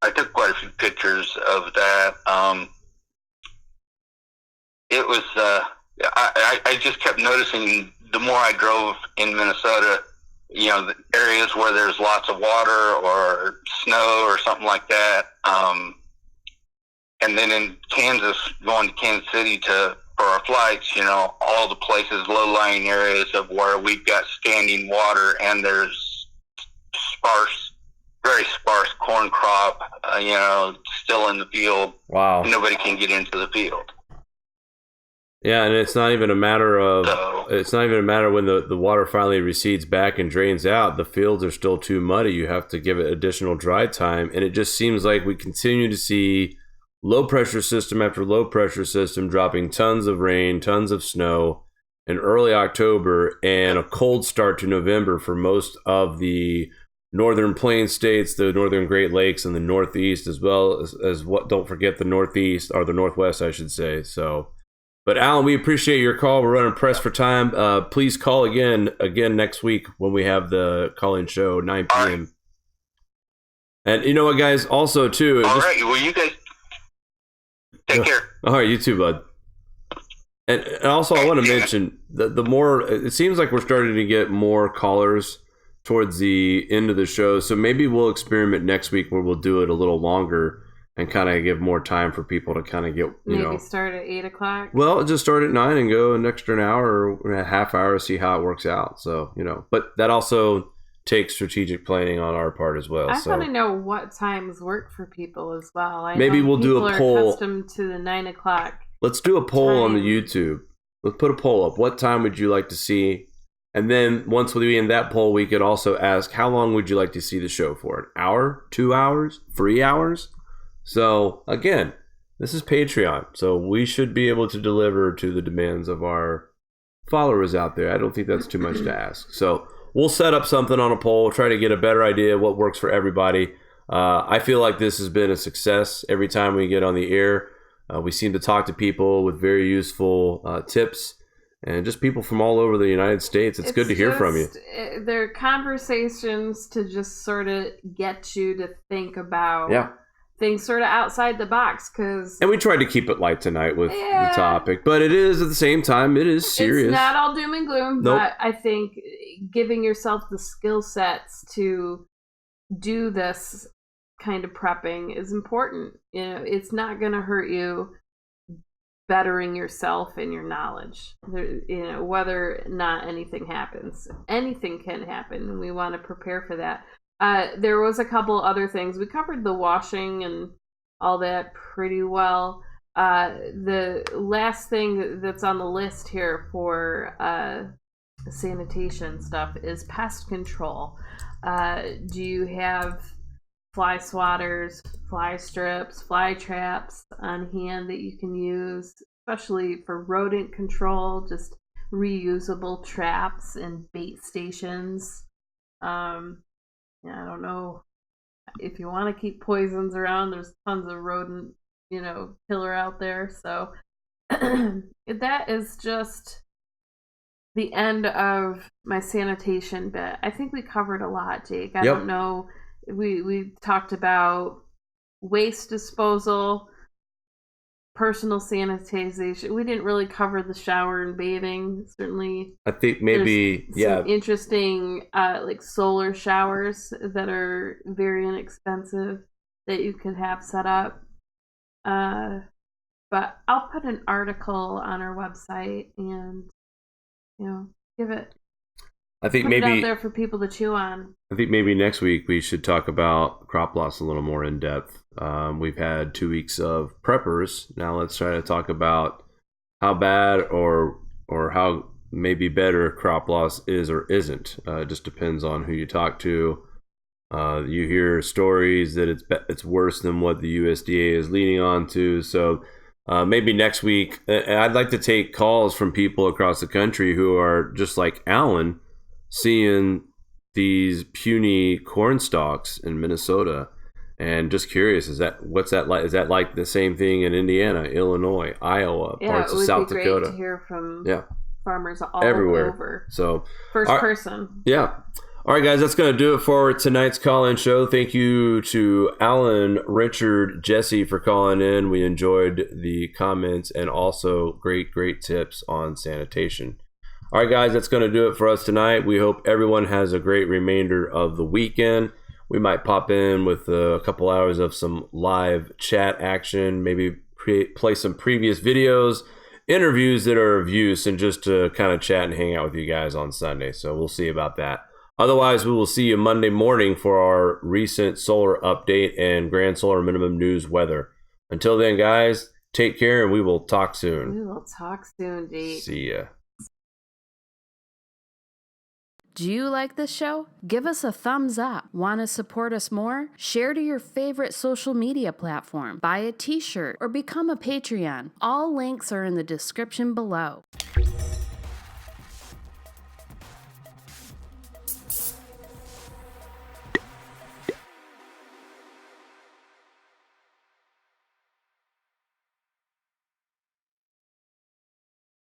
I took quite a few pictures of that. It was, I just kept noticing the more I drove in Minnesota, the areas where there's lots of water or snow or something like that. And then in Kansas, going to Kansas City for our flights, all the places, low-lying areas of where we've got standing water and there's very sparse corn crop, still in the field. Wow. Nobody can get into the field. Yeah, and it's not even a matter of when the water finally recedes back and drains out. The fields are still too muddy. You have to give it additional dry time, and it just seems like we continue to see low pressure system after low pressure system dropping tons of rain, tons of snow in early October, and a cold start to November for most of the northern plains states, the northern Great Lakes, and the Northeast, as well as what, don't forget the Northeast, or the Northwest, I should say. So, but Alan, we appreciate your call. We're running pressed for time. Please call again next week when we have the call-in show, 9 p.m. And you know what, guys? Also, too. All right. Well, you guys take care. All right, you too, bud. And also, I want to mention the more, it seems like we're starting to get more callers towards the end of the show. So maybe we'll experiment next week where we'll do it a little longer and kind of give more time for people to kind of get, maybe start at 8 o'clock. Well, just start at 9 and go an extra hour or a half hour, see how it works out. So, but that also takes strategic planning on our part as well. I want to know what times work for people as well. Maybe we'll do a poll. People are accustomed to the 9 o'clock. Let's do a poll on the YouTube. Let's put a poll up. What time would you like to see? And then once we end that poll, we could also ask, how long would you like to see the show for? An hour? 2 hours? 3 hours? So, again, this is Patreon. So we should be able to deliver to the demands of our followers out there. I don't think that's too much to ask. So we'll set up something on a poll, try to get a better idea of what works for everybody. I feel like this has been a success every time we get on the air. We seem to talk to people with very useful tips. And just people from all over the United States. It's good to hear from you. They're conversations to just sort of get you to think about things sort of outside the box, because And we tried to keep it light tonight with the topic, but it is, at the same time, it is serious. It's not all doom and gloom, Nope. but I think giving yourself the skill sets to do this kind of prepping is important. You know, it's not going to hurt you bettering yourself and your knowledge. You know, whether or not anything happens, anything can happen, and we want to prepare for that. There was a couple other things. We covered the washing and all that pretty well. The last thing that's on the list here for sanitation stuff is pest control. Do you have fly swatters, fly strips, fly traps on hand that you can use, especially for rodent control? Just reusable traps and bait stations. I don't know if you want to keep poisons around. There's tons of rodent, killer out there. So that is just the end of my sanitation bit. I think we covered a lot, Jake. I don't know. We talked about waste disposal, personal sanitization. We didn't really cover the shower and bathing. Certainly, I think maybe some interesting like solar showers that are very inexpensive that you can have set up. But I'll put an article on our website and give it. I think put maybe it out there for people to chew on. I think maybe next week we should talk about crop loss a little more in depth. We've had 2 weeks of preppers. Now let's try to talk about how bad or how maybe better crop loss is or isn't. It just depends on who you talk to. You hear stories that it's worse than what the USDA is leading on to. So maybe next week, I'd like to take calls from people across the country who are just like Alan, seeing these puny corn stalks in Minnesota, and just curious, what's that like? Is that like the same thing in Indiana, Illinois, Iowa, parts of South Dakota? Yeah, it would be great to hear from farmers all everywhere. Over. So first person. Yeah. All right, guys, that's going to do it for tonight's call-in show. Thank you to Alan, Richard, Jesse for calling in. We enjoyed the comments and also great tips on sanitation. All right, guys, that's going to do it for us tonight. We hope everyone has a great remainder of the weekend. We might pop in with a couple hours of some live chat action, maybe play some previous videos, interviews that are of use, and just to kind of chat and hang out with you guys on Sunday. So we'll see about that. Otherwise, we will see you Monday morning for our recent solar update and grand solar minimum news weather. Until then, guys, take care, and we will talk soon. We will talk soon, Jake. See ya. Do you like this show? Give us a thumbs up. Want to support us more? Share to your favorite social media platform. Buy a t-shirt or become a Patreon. All links are in the description below.